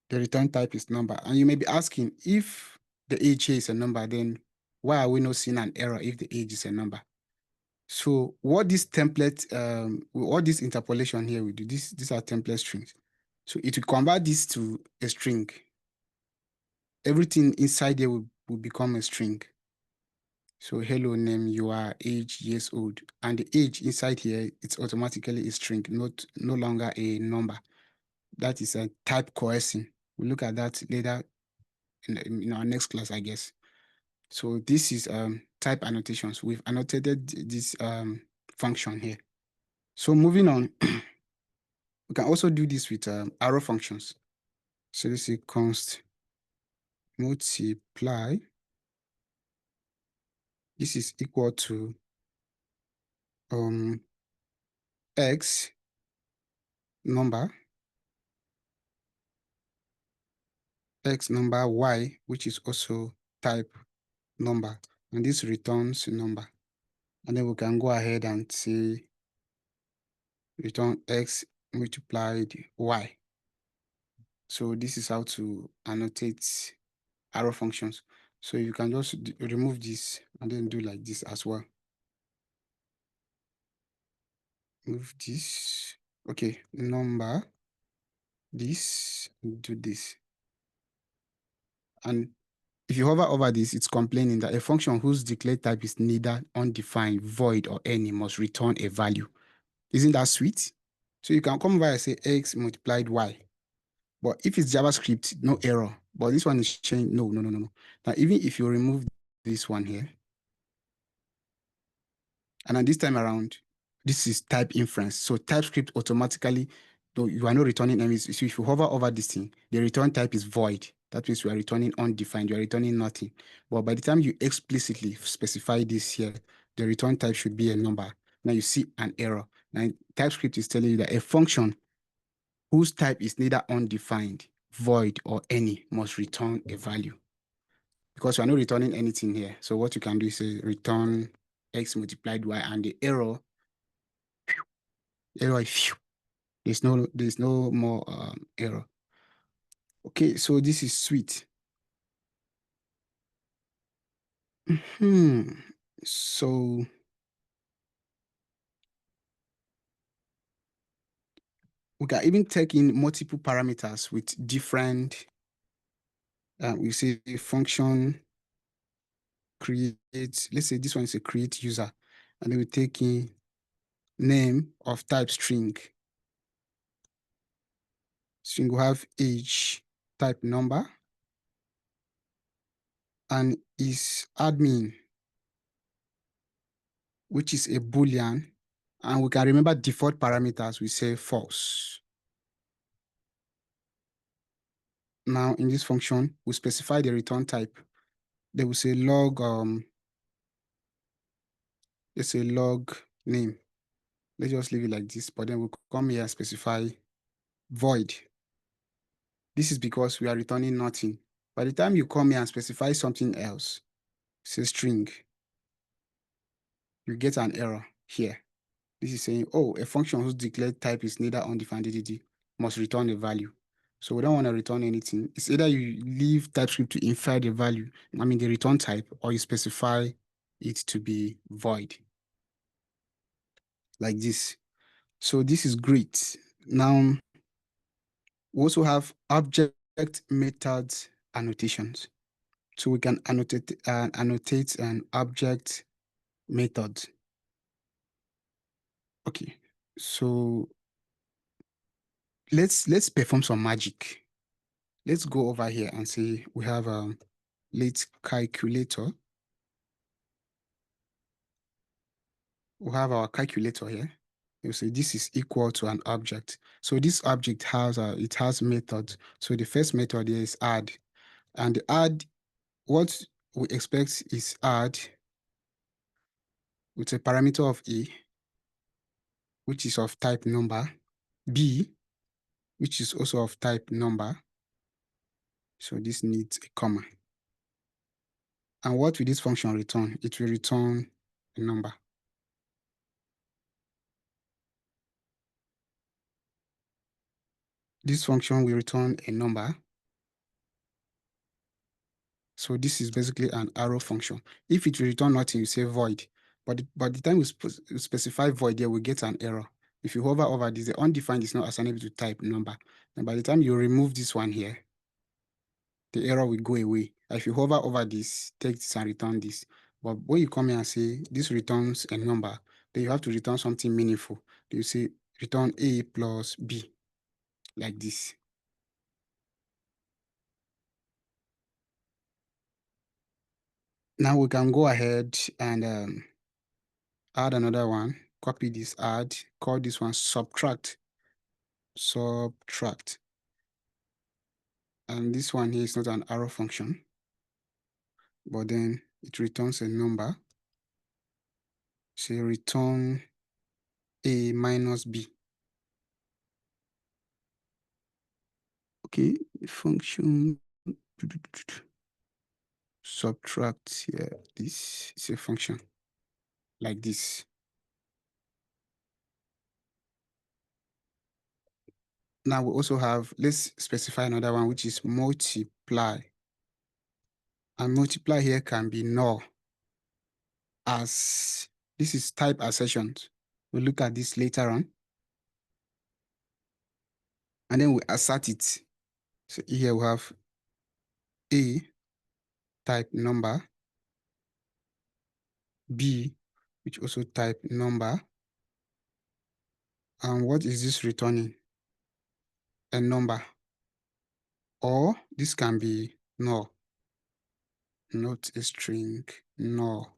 the return type is number. And you may be asking, if the age here is a number, then why are we not seeing an error if the age is a number? So what this template, what this interpolation here will do, these are template strings. So it will convert this to a string. Everything inside there will become a string. So hello name, you are age years old, and the age inside here, it's automatically a string, no longer a number. That is a type coercing. We'll look at that later in our next class, I guess. So this is type annotations. We've annotated this function here. So moving on, we can also do this with arrow functions. So let's say const multiply. This is equal to x number, y, which is also type number, and this returns number. And then we can go ahead and say return x multiplied y. So this is how to annotate arrow functions. So you can just remove this and then do like this as well. Move this. Okay, number, this, do this. And if you hover over this, it's complaining that a function whose declared type is neither undefined, void, or any must return a value. Isn't that sweet? So you can come over and say x multiplied y. But if it's JavaScript, no error. But this one is changed. No. Now, even if you remove this one here, and then this time around, this is type inference. So TypeScript automatically, though you are not returning any. So if you hover over this thing, the return type is void. That means you are returning undefined. You are returning nothing. But by the time you explicitly specify this here, the return type should be a number. Now you see an error. Now TypeScript is telling you that a function whose type is neither undefined, void, or any must return a value. Because you are not returning anything here. So what you can do is say return x multiplied y, and the error is there's no more error. Okay, so this is sweet. So we can even take in multiple parameters with different we say function create. Let's say this one is a create user, and then we take in name of type string. String will have age, type number, and is admin, which is a boolean, and we can remember default parameters. We say false. Now in this function, we specify the return type. They will say log let's say log name. Let's just leave it like this, but then we'll come here and specify void. This is because we are returning nothing. By the time you come here and specify something else, say string, you get an error here. This is saying, oh, a function whose declared type is neither undefined entity must return a value. So we don't want to return anything. It's either you leave TypeScript to infer the value, the return type, or you specify it to be void, like this. So this is great. Now, we also have object methods annotations. So we can annotate an object method. Okay, so let's perform some magic. Let's go over here and say we have a let's calculator. We have our calculator here. You say this is equal to an object. So this object has it has methods. So the first method here is add, and the add, what we expect is add with a parameter of a, which is of type number, b, which is also of type number. So this needs a comma. And what will this function return? It will return a number. This function will return a number. So this is basically an arrow function. If it will return nothing, you say void. But by the time we specify void there, we get an error. If you hover over this, the undefined is not assignable to type number. And by the time you remove this one here, the error will go away. If you hover over this, take this and return this. But when you come here and say this returns a number, then you have to return something meaningful. You say return A plus B, like this. Now we can go ahead and add another one. Copy this, add, call this one subtract. Subtract. And this one here is not an arrow function, but then it returns a number. Say return A minus B. Okay, function subtract here. This is a function like this. Now we also have, let's specify another one, which is multiply. And multiply here can be null, as this is type assertions. We'll look at this later on. And then we assert it. So here we have A type number, B, which also type number. And what is this returning? A number. Or this can be null, not a string, null.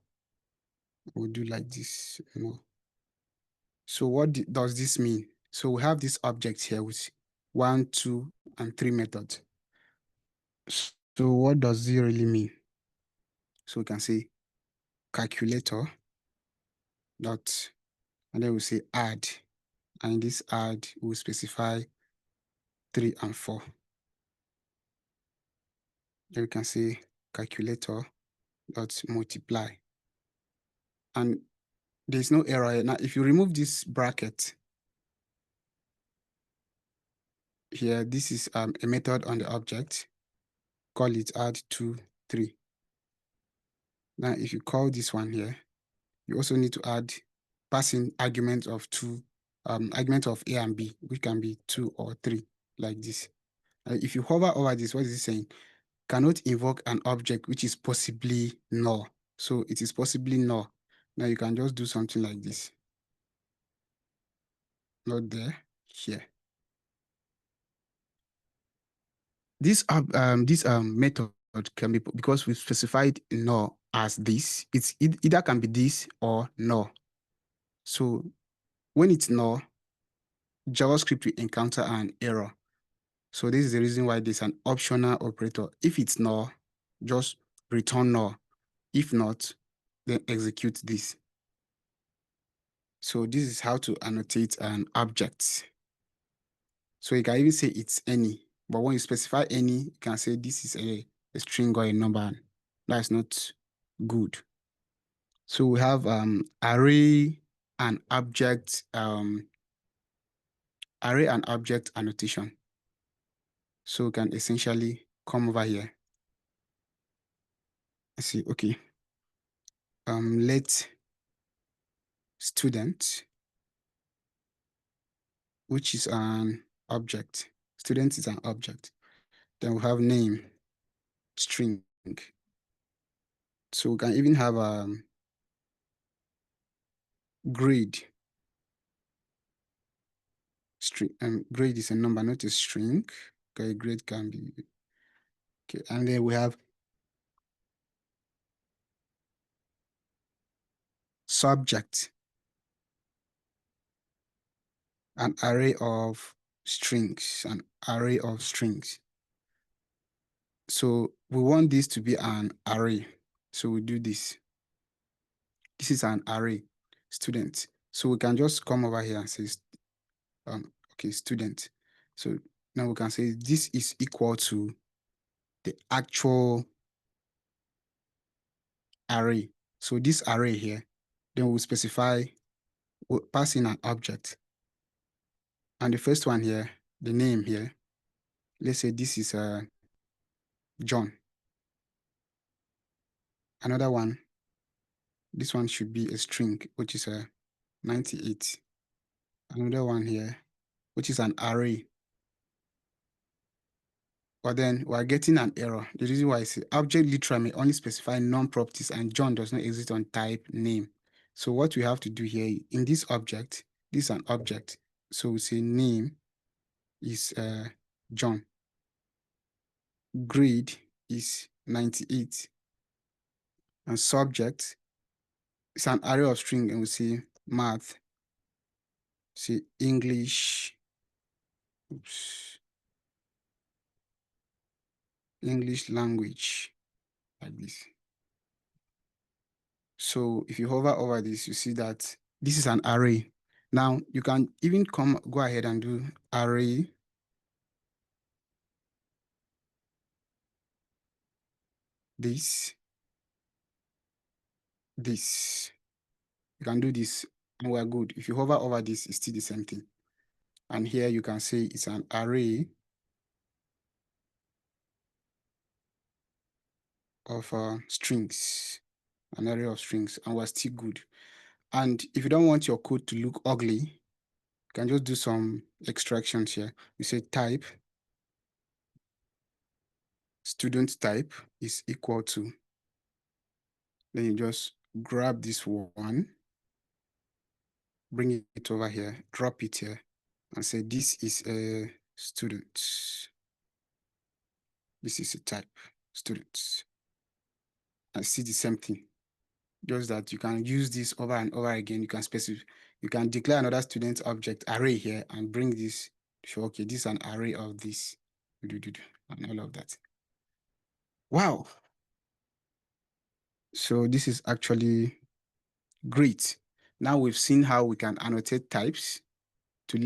We'll do like this, null. So what does this mean? So we have this object here with 1, 2, and 3 methods. So what does it really mean? So we can say calculator dot, and then we say add. And in this add, we'll specify 3 and 4. Then we can say calculator dot multiply. And there's no error here. Now, if you remove this bracket here, this is a method on the object. Call it add 2, 3. Now, if you call this one here, you also need to add passing arguments of argument of A and B, which can be 2 or 3, like this. If you hover over this, what is it saying? Cannot invoke an object which is possibly null. So it is possibly null. Now you can just do something like this. Not there, here. This method can be, because we've specified null as this, it either can be this or null. So when it's null, JavaScript will encounter an error. So this is the reason why there's an optional operator. If it's null, just return null. If not, then execute this. So this is how to annotate an object. So you can even say it's any, but when you specify any, you can say this is a string or a number. That's not good. So we have array and object annotation. So we can essentially come over here. I see, okay. Let student, which is an object. Student is an object. Then we have name, string. So we can even have grade. String, grade is a number, not a string. Okay, grade can be, okay. And then we have subject, an array of strings, an array of strings. So we want this to be an array. So we do this. This is an array, student. So we can just come over here and say, okay, student. So now we can say this is equal to the actual array. So this array here, then we'll specify, we'll pass in an object. And the first one here, the name here, let's say this is John. Another one, this one should be a string, which is a 98. Another one here, which is an array. But then we're getting an error. The reason why I say object literal may only specify non-properties and John does not exist on type name. So what we have to do here in this object, this is an object. So we say name is John. Grade is 98. And subject is an array of string, and we see math, see English, oops, English language, like this. So if you hover over this, you see that this is an array. Now you can even go ahead and do array this. You can do this and we're good. If you hover over this, it's still the same thing. And here you can say it's an array of strings, an array of strings, and we're still good. And if you don't want your code to look ugly, you can just do some extractions here. You say type, student type is equal to, then you just grab this one, bring it over here, drop it here, and say this is a student. This is a type, students. And see the same thing. Just that you can use this over and over again. You can specify, you can declare another student object array here and bring this, show, okay, this is an array of this, and all of that. Wow. So this is actually great. Now we've seen how we can annotate types to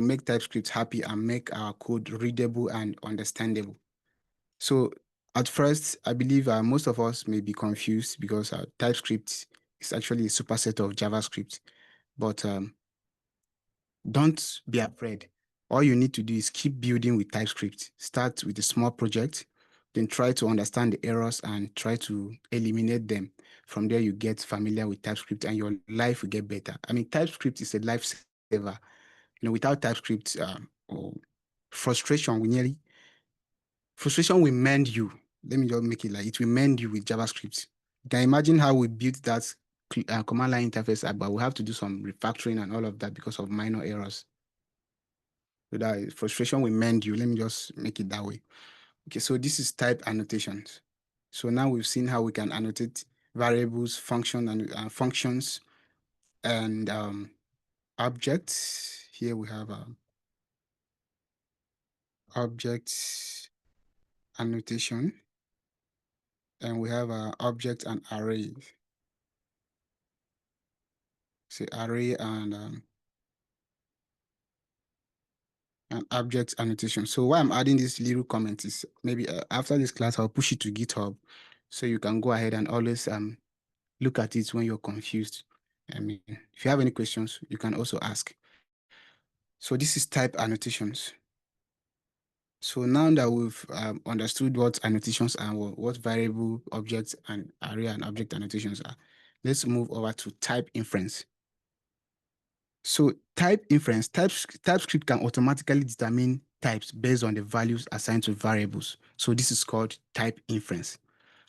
make TypeScript happy and make our code readable and understandable. So at first, I believe most of us may be confused because TypeScript is actually a superset of JavaScript. But don't be afraid. All you need to do is keep building with TypeScript. Start with a small project, then try to understand the errors and try to eliminate them. From there, you get familiar with TypeScript and your life will get better. I mean, TypeScript is a lifesaver. Without TypeScript, frustration frustration will mend you. Let me just make it like it will mend you with JavaScript. You can imagine how we built that command line interface app, but we have to do some refactoring and all of that because of minor errors. So that frustration will mend you. Let me just make it that way. Okay, so this is type annotations. So now we've seen how we can annotate variables, functions, and objects. Here we have objects annotation, and we have object and array. Say array and object annotation. So why I'm adding this little comment is maybe after this class, I'll push it to GitHub so you can go ahead and always look at it when you're confused. I mean, if you have any questions, you can also ask. So this is type annotations. So now that we've understood what annotations are, what variable, objects, and array and object annotations are, let's move over to type inference. So TypeScript can automatically determine types based on the values assigned to variables. So this is called type inference.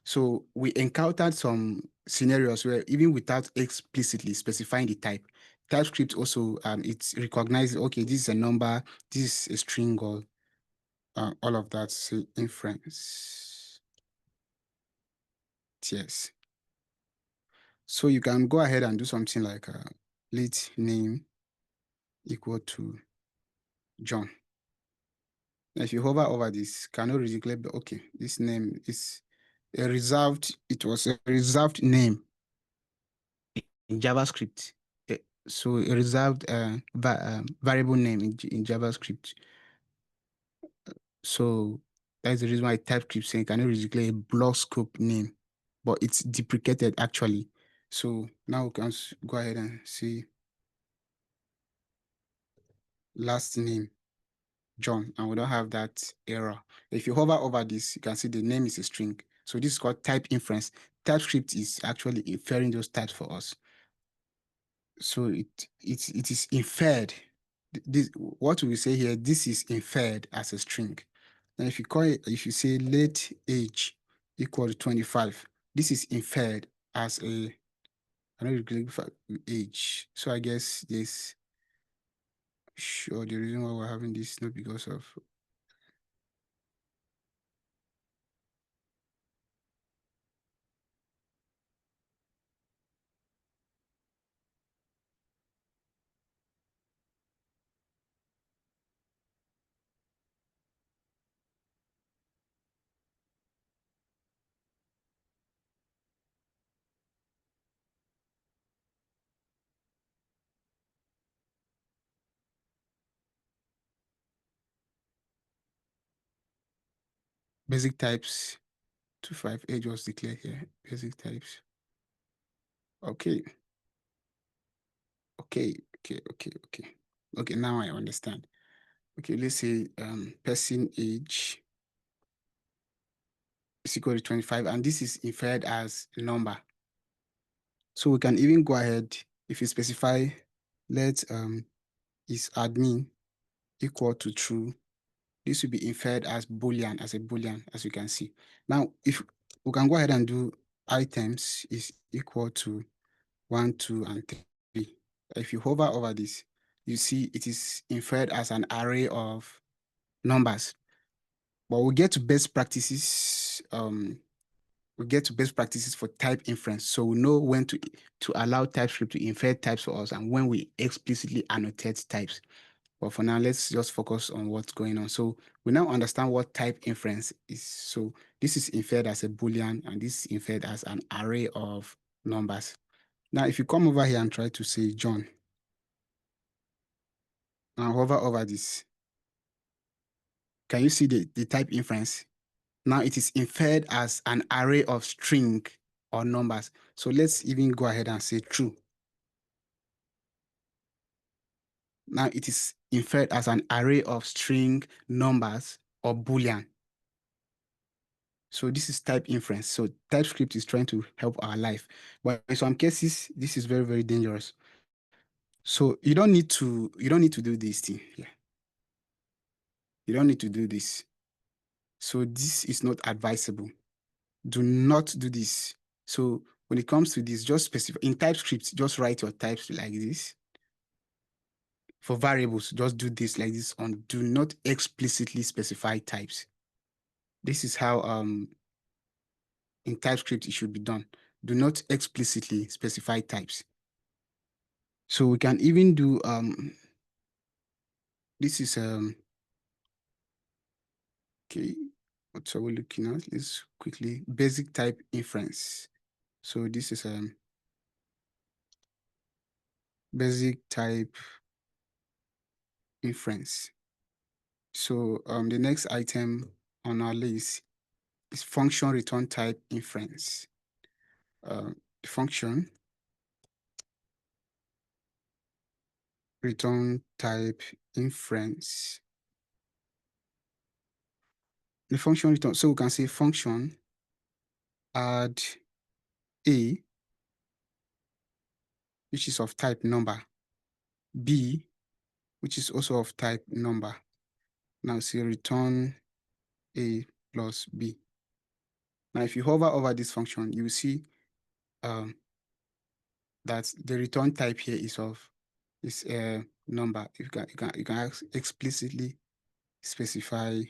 So we encountered some scenarios where even without explicitly specifying the type, TypeScript also it recognizes, okay, this is a number, this is a string, or all of that. So inference. Yes. So you can go ahead and do something like let name equal to John. Now, if you hover over this, cannot declare, okay, this name is it was a reserved name in JavaScript. So a reserved variable name in JavaScript. So that's the reason why TypeScript saying cannot declare a block scope name, but it's deprecated actually. So now we can go ahead and see last name. John, and we don't have that error. If you hover over this, you can see the name is a string. So this is called type inference. TypeScript is actually inferring those types for us. So it is inferred. This, what we say here, this is inferred as a string. And if you say let age equal to 25, this is inferred as I don't really age. So I guess this, sure, the reason why we're having this is not because of basic types 25 age was declared here. Basic types. Okay. Okay. Okay, now I understand. Okay, let's say person age is equal to 25, and this is inferred as a number. So we can even go ahead, if you specify, let is admin equal to true. This will be inferred as Boolean, as you can see. Now, if we can go ahead and do items is equal to 1, 2, and 3. If you hover over this, you see it is inferred as an array of numbers. But we'll get to best practices. We'll get to best practices for type inference. So we know when to allow TypeScript to infer types for us and when we explicitly annotate types. But for now, let's just focus on what's going on. So we now understand what type inference is. So this is inferred as a Boolean, and this is inferred as an array of numbers. Now, if you come over here and try to say John, and hover over this, can you see the type inference? Now it is inferred as an array of string or numbers. So let's even go ahead and say true. Now it is inferred as an array of string, numbers, or Boolean. So this is type inference. So TypeScript is trying to help our life. But in some cases, this is very, very dangerous. So you don't need to do this thing here. You don't need to do this. So this is not advisable. Do not do this. So when it comes to this, just specify in TypeScript, just write your types like this. For variables, just do this like this and do not explicitly specify types. This is how in TypeScript it should be done. Do not explicitly specify types. So we can even do this is okay, what are we looking at? Let's quickly basic type inference. So this is basic type inference. So the next item on our list is function return type inference. Function return type inference. The function return, so we can say function add A, which is of type number, B, which is also of type number. Now say return A plus B. Now if you hover over this function, you will see that the return type here is a number. You can explicitly specify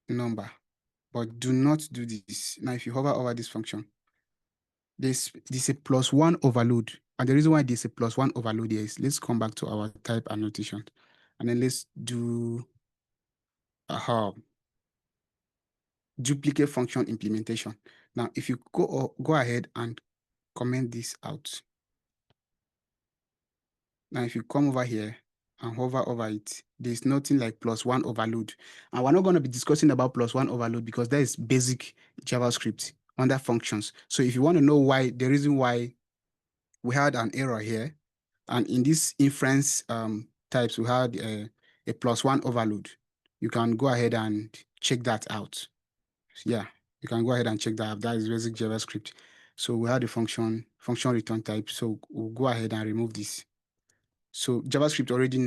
number, but do not do this. Now if you hover over this function, there's a +1 overload. And the reason why there's a +1 overload here is, let's come back to our type annotation. And then let's do duplicate function implementation. Now, if you go ahead and comment this out. Now, if you come over here and hover over it, there's nothing like +1 overload. And we're not going to be discussing about +1 overload because that is basic JavaScript under functions. So if you want to know why, the reason why we had an error here, and in this inference types, we had a +1 overload. You can go ahead and check that out. Yeah, you can go ahead and check that out. That is basic JavaScript. So we had a function return type. So we'll go ahead and remove this. So JavaScript already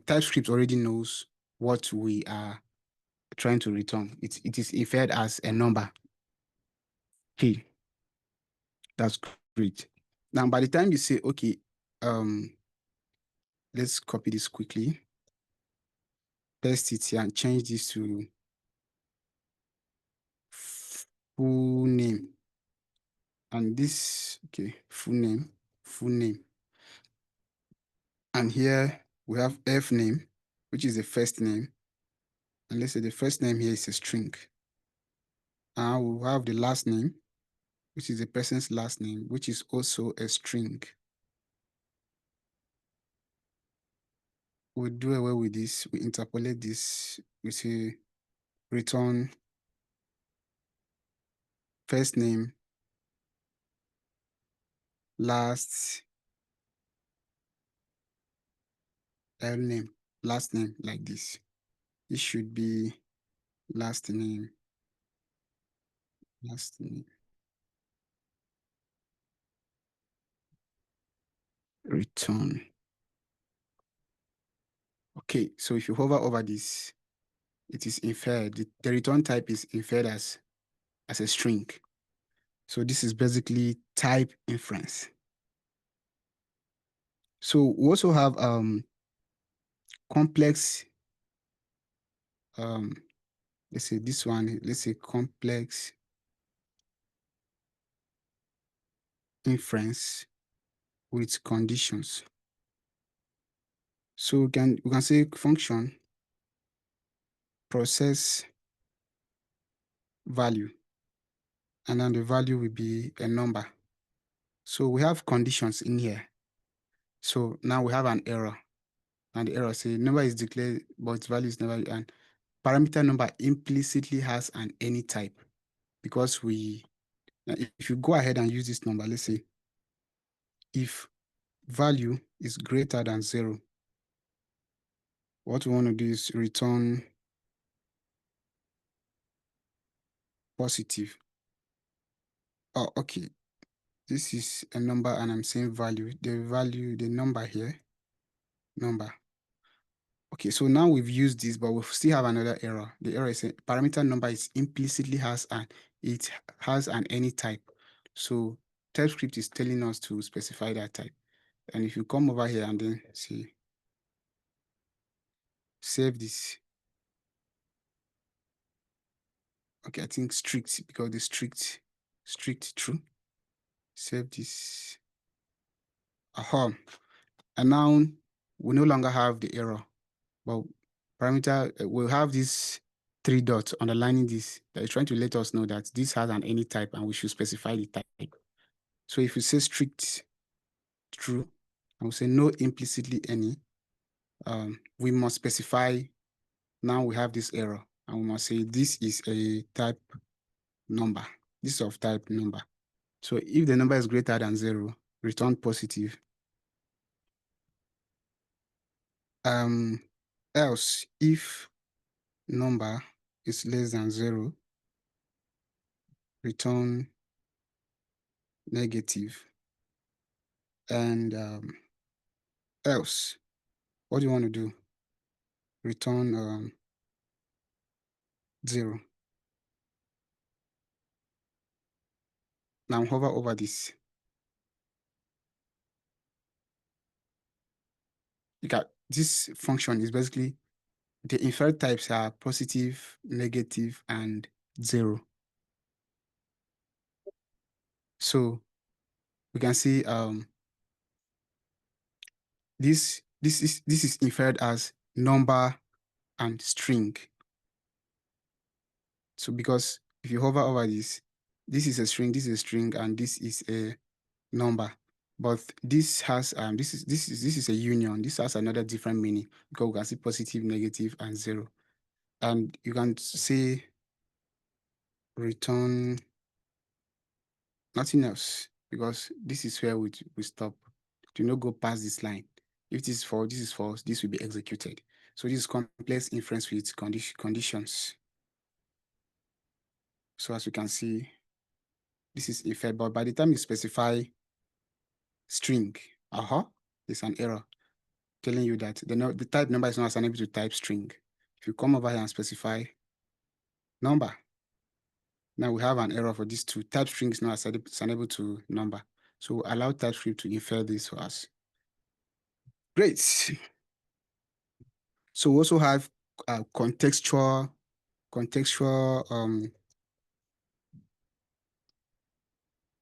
TypeScript already knows what we are trying to return. It is inferred as a number. Okay, that's great. Now, by the time you say, okay, let's copy this quickly, paste it here and change this to full name. And this, okay, full name. And here we have F name, which is the first name. And let's say the first name here is a string. And we'll have the last name, which is the person's last name, which is also a string. We'll do away with this. We interpolate this. We say return first name, last name, last name like this. It should be last name, last name. Return. Okay, so if you hover over this, it is inferred. The return type is inferred as a string. So this is basically type inference. So we also have complex, let's say this one, let's say complex inference with conditions. So we can say function process value, and then the value will be a number. So we have conditions in here. So now we have an error, and the error say number is declared, but its value is never, and parameter number implicitly has an any type, because if you go ahead and use this number, let's say if value is greater than 0, what we want to do is return positive. Oh, okay. This is a number and I'm saying value. The number here, number. Okay, so now we've used this, but we still have another error. The error is a parameter number is implicitly has an any type. So TypeScript is telling us to specify that type. And if you come over here and then see, save this. Okay, I think strict, because the strict true. Save this. Aha. And now we no longer have the error. But parameter will have these 3 dots underlining this that is trying to let us know that this has an any type and we should specify the type. So if we say strict true, and we say no implicitly any, we must specify. Now we have this error, and we must say this is a type number. This is of type number. So if the number is greater than 0, return positive. Else, if number is less than 0, return negative. And else, what do you want to do? Return 0. Now hover over this. You got this function is basically the inferred types are positive, negative, and 0. So we can see this is inferred as number and string. So because if you hover over this is a string, this is a string, and this is a number. But this has this is a union. This has another different meaning, because we can see positive, negative, and 0. And you can say return nothing else, because this is where we stop. Do not go past this line. If this is false, this will be executed. So this is complex inference with conditions. So as you can see, this is inferred, but by the time you specify string, there's an error telling you that the type number is not assignable to type string. If you come over here and specify number, now we have an error for these two. Type string is not assignable to number. So allow TypeScript to infer this for us. Great. So we also have contextual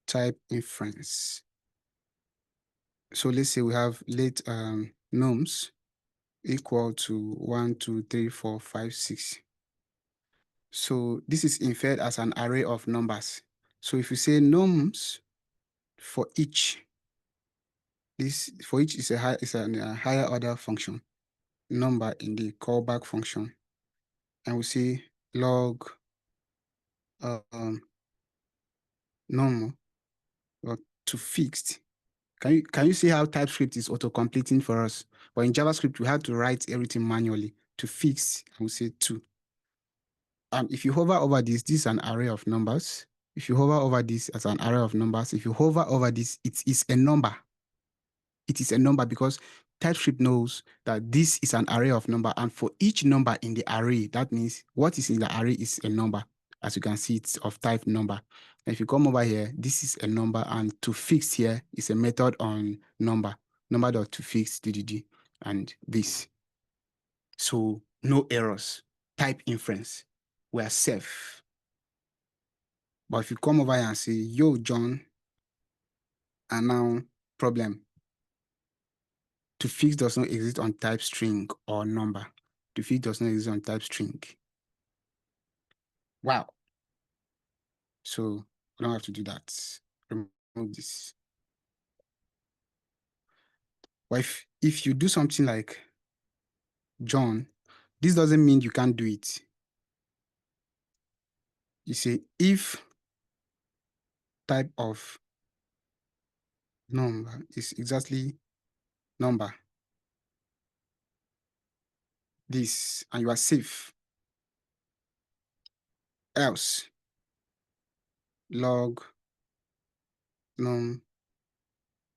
type inference. So let's say we have let nums equal to 1, 2, 3, 4, 5, 6. So this is inferred as an array of numbers. So if you say nums for each, this for each is a higher order function, number in the callback function, and we say log normal or to fixed. Can you see how TypeScript is auto-completing for us? But in JavaScript, we had to write everything manually. To fix, I will say to. If you hover over this is an array of numbers. If you hover over this as an array of numbers, if you hover over this, it is a number. It is a number because TypeScript knows that this is an array of number, and for each number in the array, that means what is in the array is a number. As you can see, it's of type number. And if you come over here, this is a number, and to fix here is a method on number. Number dot to fix DDD, and this. So no errors. Type inference. We are safe. But if you come over here and say, yo, John, and now problem. To fix does not exist on type string or number. To fix does not exist on type string. Wow. So I don't have to do that. Remove this. But if you do something like John, this doesn't mean you can't do it. You say if type of number is exactly number, this, and you are safe. Else, log num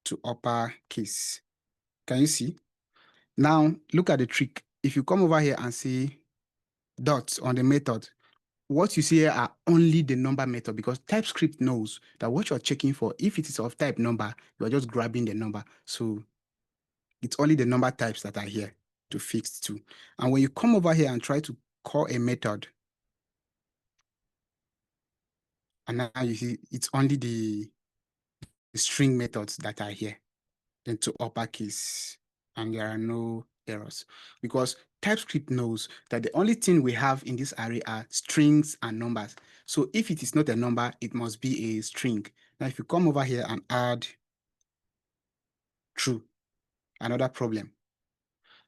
to uppercase. Can you see? Now, look at the trick. If you come over here and say dots on the method, what you see here are only the number method, because TypeScript knows that what you're checking for, if it is of type number, you are just grabbing the number. So it's only the number types that are here to fix to. And when you come over here and try to call a method, and now you see it's only the string methods that are here, then to uppercase, and there are no errors, because TypeScript knows that the only thing we have in this array are strings and numbers. So if it is not a number, it must be a string. Now, if you come over here and add true, another problem,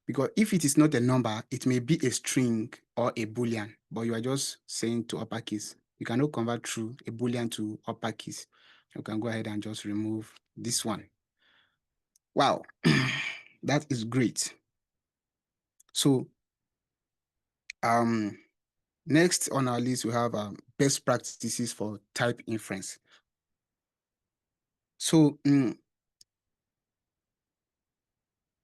because if it is not a number, it may be a string or a Boolean, but you are just saying to uppercase. You cannot convert true, a Boolean, to uppercase. You can go ahead and just remove this one. Wow, that is great. So next on our list, we have best practices for type inference. So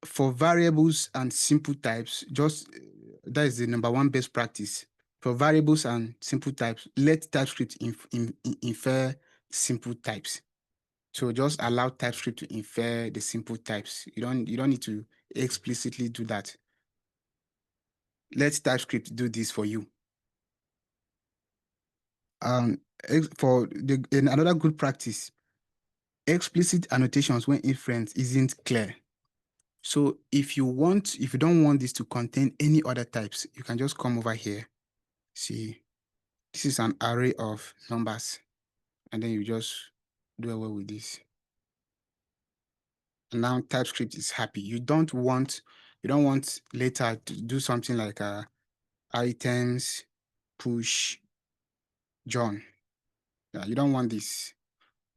for variables and simple types, just that is the number one best practice. For variables and simple types, let TypeScript infer simple types. So just allow TypeScript to infer the simple types. You don't need to explicitly do that. Let TypeScript do this for you. Another good practice, explicit annotations when inference isn't clear. So if you don't want this to contain any other types, you can just come over here. See, this is an array of numbers, and then you just do away with this. And now TypeScript is happy. You don't want later to do something like items push John. Yeah, you don't want this.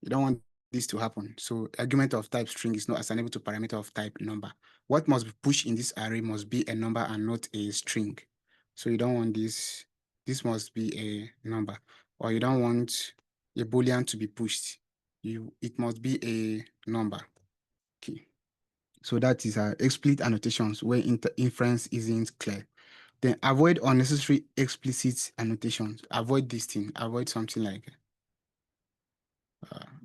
You don't want this to happen. So argument of type string is not assignable to parameter of type number. What must be pushed in this array must be a number and not a string. So you don't want this. This must be a number. Or you don't want a Boolean to be pushed. It must be a number. Okay. So that is explicit annotations where inference isn't clear. Then avoid unnecessary explicit annotations. Avoid this thing. Avoid something like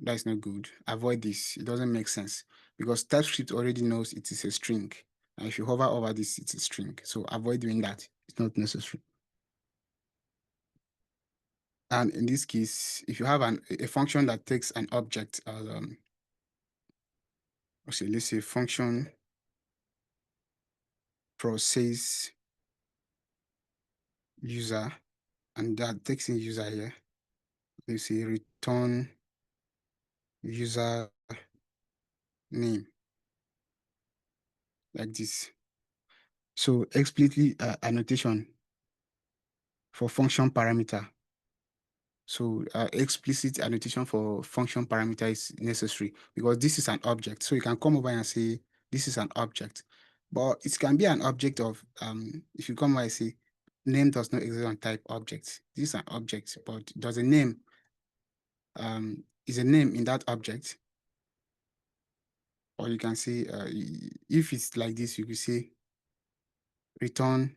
that is not good. Avoid this. It doesn't make sense because TypeScript already knows it is a string. And if you hover over this, it's a string. So avoid doing that. It's not necessary. And in this case, if you have a function that takes an object, let's say function process user, and that takes in user here. Let's say return user name, like this. So explicitly annotation for function parameter. So explicit annotation for function parameter is necessary because this is an object. So you can come over and say, this is an object. But it can be an object of, if you come over and say, name does not exist on type object. This is an object, but does a name, is a name in that object? Or you can say, if it's like this, you could say, return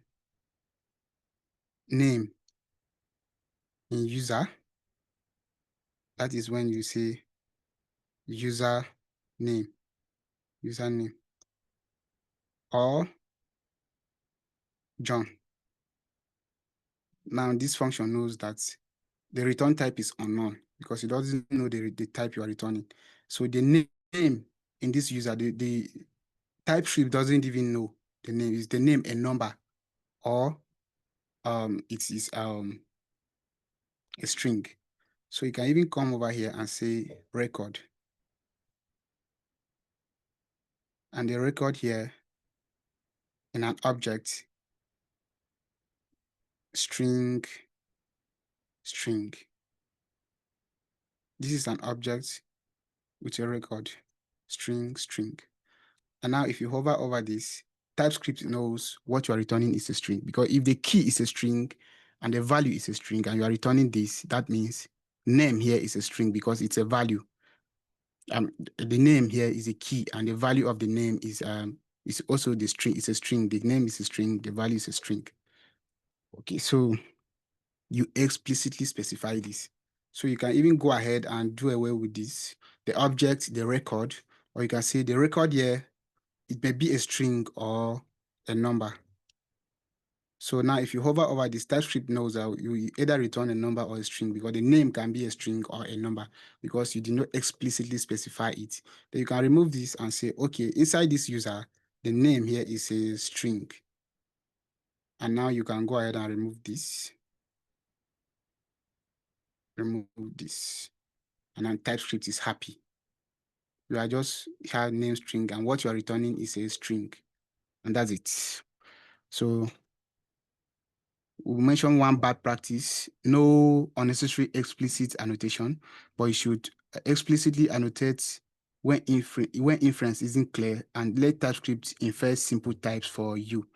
name in user. That is when you say user name, username, or John. Now this function knows that the return type is unknown because it doesn't know the type you are returning. So the name in this user, the Typescript doesn't even know the name. Is the name a number or it is a string? So you can even come over here and say record. And the record here in an object, string. This is an object with a record, string. And now if you hover over this, Typescript knows what you are returning is a string, because if the key is a string and the value is a string and you are returning this, that means name here is a string because it's a value. The name here is a key and the value of the name is also the string. It's a string. The name is a string. The value is a string. Okay, so you explicitly specify this. So you can even go ahead and do away with this, the object, the record, or you can say the record here, it may be a string or a number. So now if you hover over this, Typescript knows that you either return a number or a string because the name can be a string or a number because you did not explicitly specify it. Then you can remove this and say, okay, inside this user, the name here is a string. And now you can go ahead and remove this. Remove this. And then Typescript is happy. You are just here name string and what you are returning is a string. And that's it. So we'll mention one bad practice: no unnecessary explicit annotation, but you should explicitly annotate when inference isn't clear and let TypeScript infer simple types for you.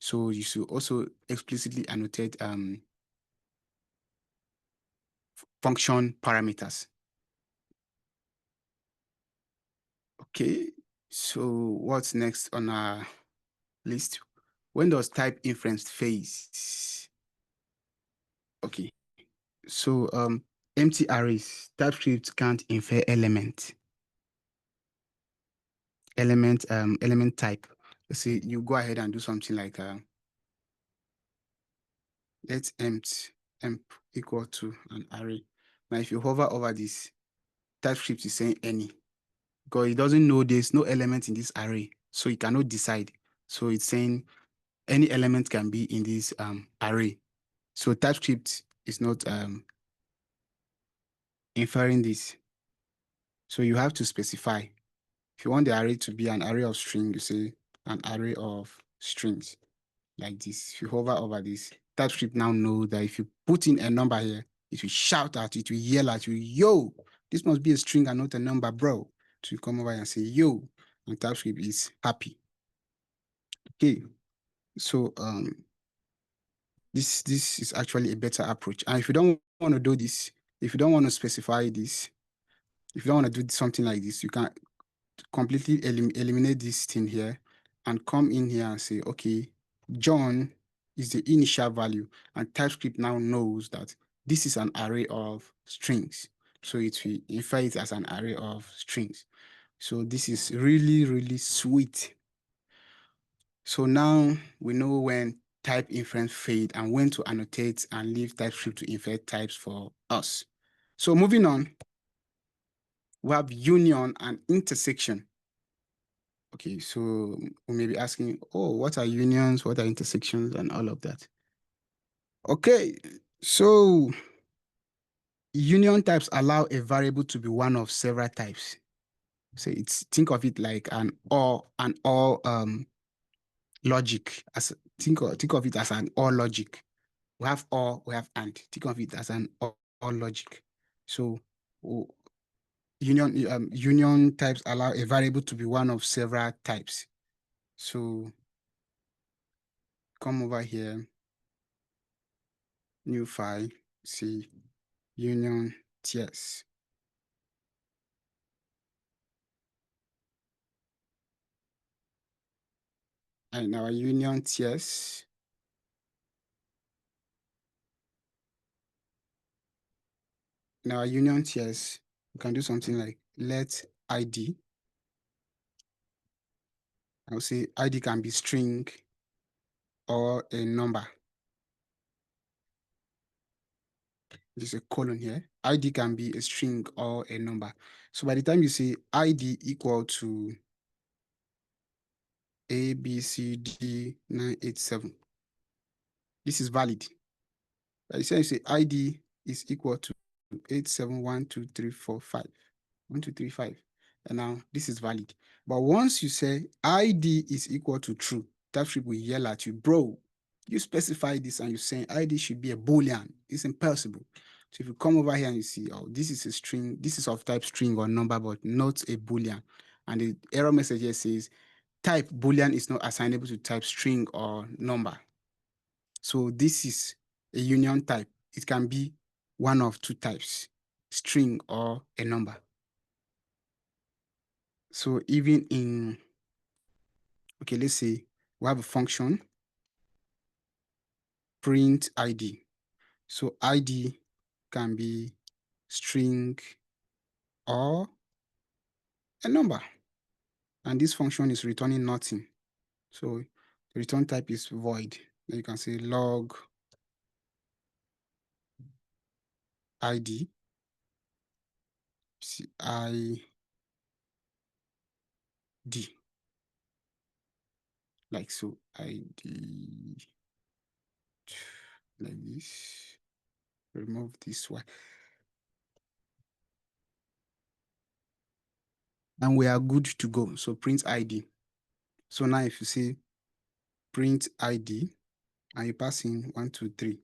So you should also explicitly annotate function parameters. Okay, so what's next on our list? When does type inference phase? Okay, so empty arrays, TypeScript can't infer element type. Let's say you go ahead and do something like let's emp equal to an array. Now if you hover over this, TypeScript is saying any, because it doesn't know there's no element in this array, so it cannot decide. So it's saying any element can be in this array. So TypeScript is not inferring this. So you have to specify. If you want the array to be an array of string, you say an array of strings like this. If you hover over this, TypeScript now knows that if you put in a number here, it will shout at you, it will yell at you, yo, this must be a string and not a number, bro. So you come over and say, yo, and TypeScript is happy. Okay, so this is actually a better approach. And if you don't want to do this, if you don't want to specify this, if you don't want to do something like this, you can completely eliminate this thing here and come in here and say, okay, John is the initial value, and TypeScript now knows that this is an array of strings. So it will infer it as an array of strings. So this is really, really sweet. So now we know when type inference fade and when to annotate and leave TypeScript to infer types for us. So moving on, we have union and intersection. Okay, so we may be asking, oh, what are unions? What are intersections and all of that? Okay, so union types allow a variable to be one of several types. So think of it like an or logic. Think of it as an or logic. We have or, we have and. Think of it as an or logic. So union types allow a variable to be one of several types. So come over here, new file, see union tiers. And our union tiers, in our union tiers, we can do something like let ID. I'll say ID can be string or a number. There's a colon here. ID can be a string or a number. So by the time you say ID equal to ABCD987, this is valid. By the time you say ID is equal to 87123451, 1235, and now this is valid. But once you say ID is equal to true, TypeScript will yell at you, bro, you specify this and you're saying ID should be a Boolean. It's impossible. So if you come over here and you see, oh, this is a string, this is of type string or number, but not a Boolean. And the error message here says type Boolean is not assignable to type string or number. So this is a union type. It can be one of two types, string or a number. So even in, okay, let's say we have a function, print ID. So ID can be string or a number. And this function is returning nothing. So the return type is void. Then you can say log ID, ID, like so, ID, like this. Remove this one. And we are good to go. So print ID. So now if you say print ID and you pass in 1, 2, 3,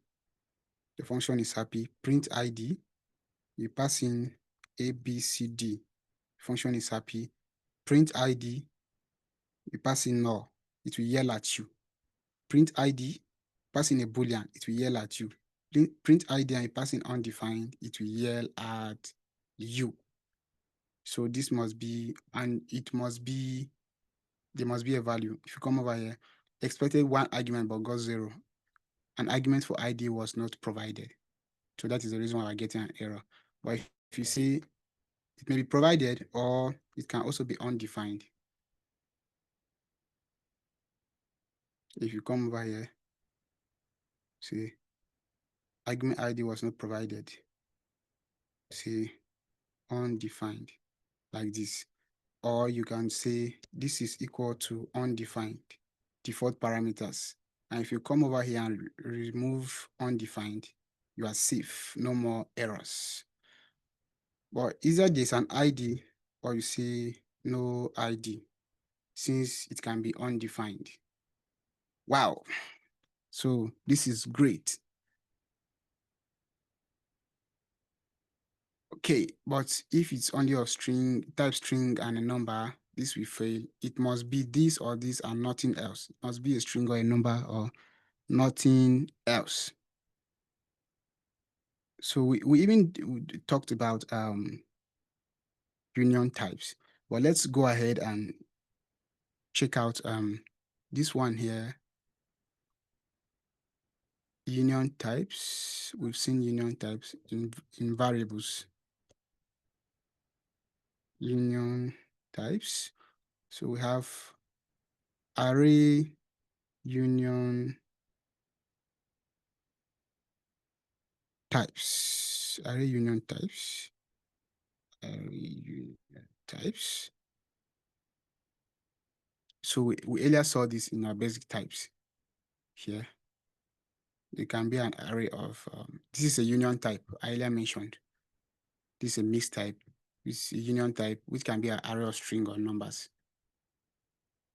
the function is happy. Print ID, you pass in ABCD, function is happy. Print ID, you pass in null, it will yell at you. Print ID, pass in a Boolean, it will yell at you. Print ID and you pass in undefined, it will yell at you. So this must be, and it must be, there must be a value. If you come over here, expected one argument but got 0. An argument for ID was not provided. So that is the reason why we're getting an error. But if you see, it may be provided or it can also be undefined. If you come over here, see, argument ID was not provided. See, undefined, like this. Or you can say this is equal to undefined, default parameters. And if you come over here and remove undefined, you are safe, no more errors. But either there's an ID or you say no ID, since it can be undefined. Wow. So this is great. Okay, but if it's only a string, type string and a number, this will fail. It must be this or this and nothing else. It must be a string or a number or nothing else. So we even talked about union types. But let's go ahead and check out this one here. Union types. We've seen union types in variables. Union types. So we have array union types. Array union types. Array union types. So we earlier saw this in our basic types here. It can be an array of, this is a union type I earlier mentioned. This is a mixed type. This is a union type, which can be an array of string or numbers.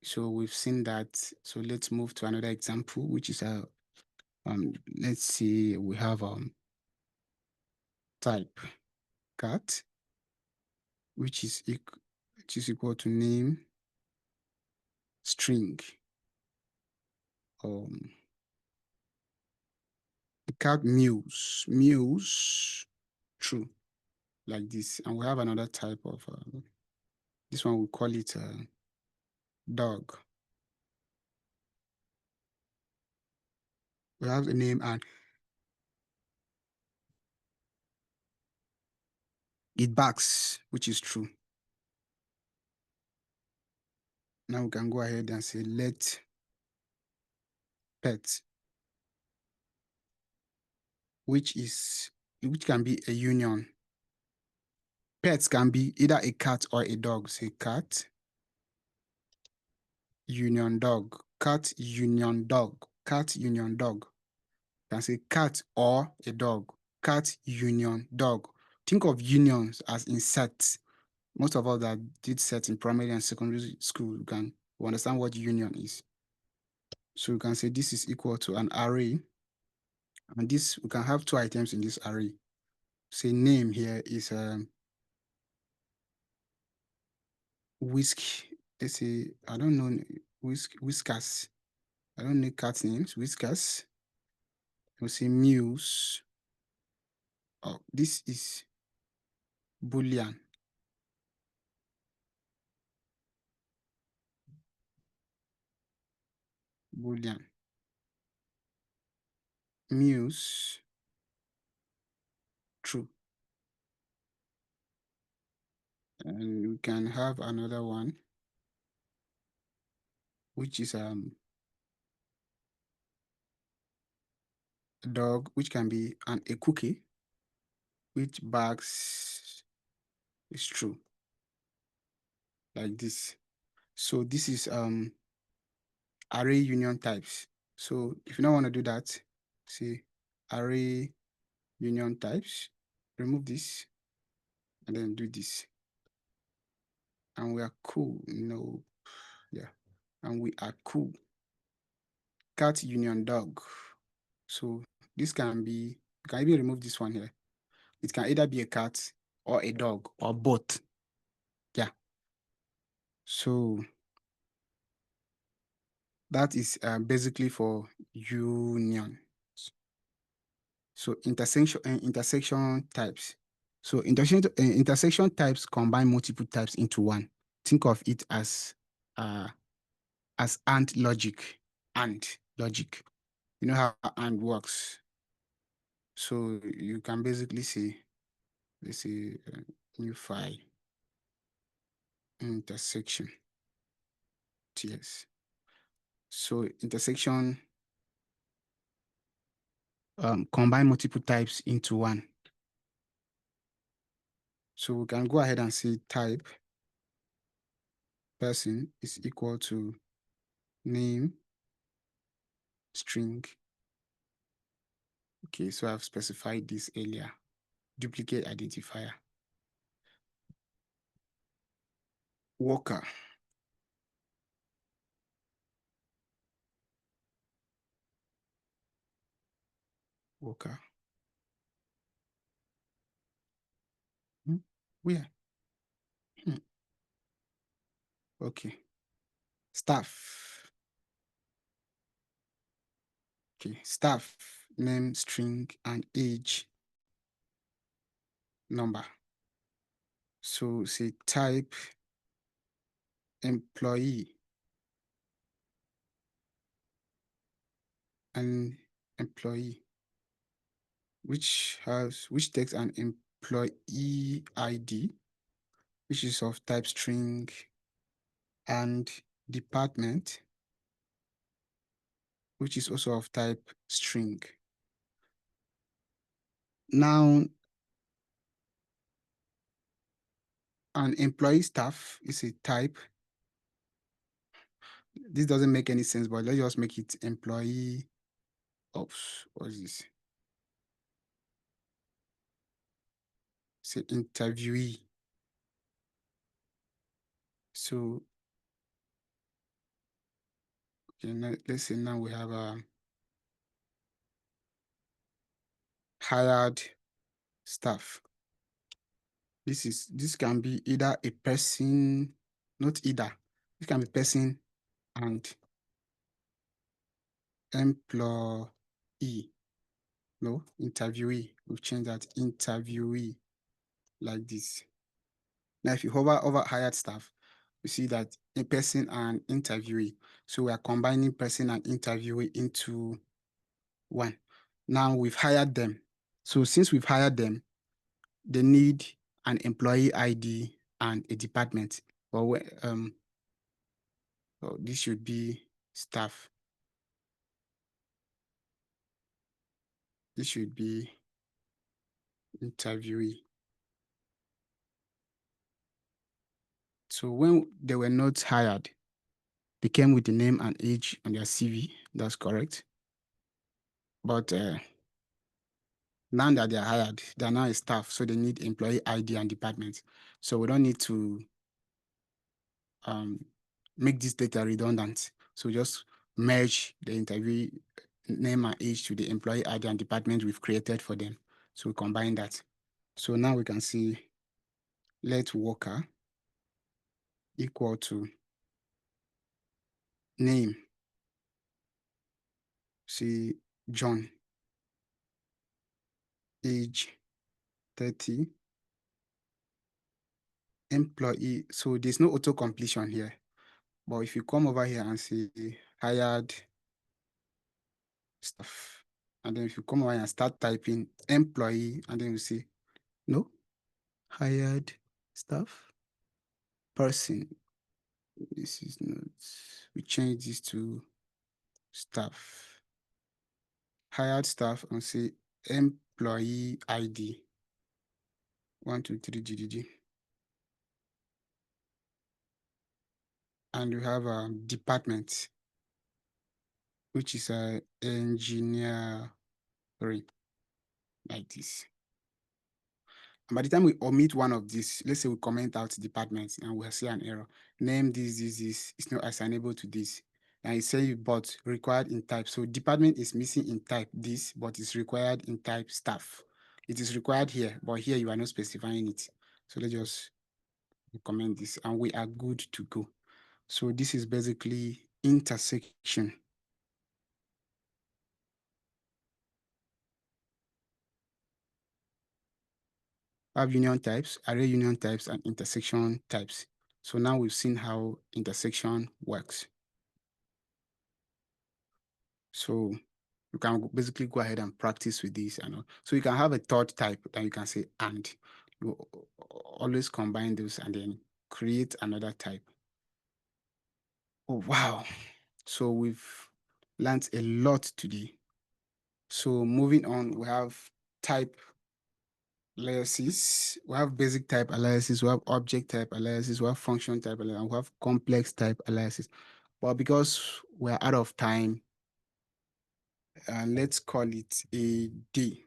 So we've seen that. So let's move to another example, which is let's see, we have type cat, which is equal to name string. The cat mews true, like this. And we have another type of this one, we call it dog. We have the name and it barks, which is true. Now we can go ahead and say let pet, which can be a union. Pets can be either a cat or a dog. Say cat union dog, cat union dog, cat union dog. You can say cat or a dog, cat union dog. Think of unions as in sets. Most of us that did sets in primary and secondary school can understand what union is. So you can say this is equal to an array. And this, we can have two items in this array. Say name here is whisk. Let's say, I don't know, whiskers. I don't know cat names, whiskers. We'll say muse. Oh, this is Boolean. Boolean. Muse. True. And we can have another one, which is dog, which can be a cookie, which barks is true, like this. So this is array union types. So if you don't want to do that, say array union types, remove this, and then do this. And we are cool. No, yeah. And we are cool. Cat union dog. So this can be, you can even remove this one here. It can either be a cat or a dog or both. Yeah. So that is basically for union. So intersection types. So intersection types combine multiple types into one. Think of it as AND logic. AND logic. You know how AND works. So you can basically say, let's say, new file, intersection, TS. So intersection combine multiple types into one. So we can go ahead and say type person is equal to name string. Okay, so I've specified this earlier. Duplicate identifier. Worker. Worker. Where? Hmm. Okay. Staff. Okay. Staff, name, string, and age, number. So say type employee and employee, which takes an employee ID, which is of type string, and department, which is also of type string. Now, an employee staff is a type. This doesn't make any sense, but let's just make it employee. Oops, what is this? Say interviewee. So, okay, now, let's say now we have a hired staff. This can be either a person, not either. It can be person and employee. No, interviewee. We've changed that interviewee like this. Now, if you hover over hired staff, you see that a person and interviewee. So we are combining person and interviewee into one. Now we've hired them. So since we've hired them, they need an employee ID and a department. But this should be staff. This should be interviewee. So when they were not hired, they came with the name and age on their CV. That's correct. But now that they are hired, they are now a staff, so they need employee ID and department. So we don't need to make this data redundant. So just merge the interview name and age to the employee ID and department we've created for them. So we combine that. So now we can see let worker equal to name. See John, age 30, employee. So there's no auto completion here. But if you come over here and see hired staff, and then if you come over here and start typing employee, and then you see no hired staff person. This is not. We change this to staff. Hired staff and say employee ID 123 GDG. And we have a department, which is a engineering, like this. And by the time we omit one of these, let's say we comment out departments and we'll see an error. Name this, is not assignable to this. And it says but required in type. So department is missing in type this, but it's required in type staff. It is required here, but here you are not specifying it. So let's just comment this and we are good to go. So this is basically intersection. I have union types, array union types, and intersection types. So now we've seen how intersection works. So you can basically go ahead and practice with this. So you can have a third type that you can say and. You always combine those and then create another type. Oh, wow. So we've learned a lot today. So moving on, we have type aliases. We have basic type aliases. We have object type aliases. We have function type aliases. And we have complex type aliases. But because we're out of time, let's call it a day.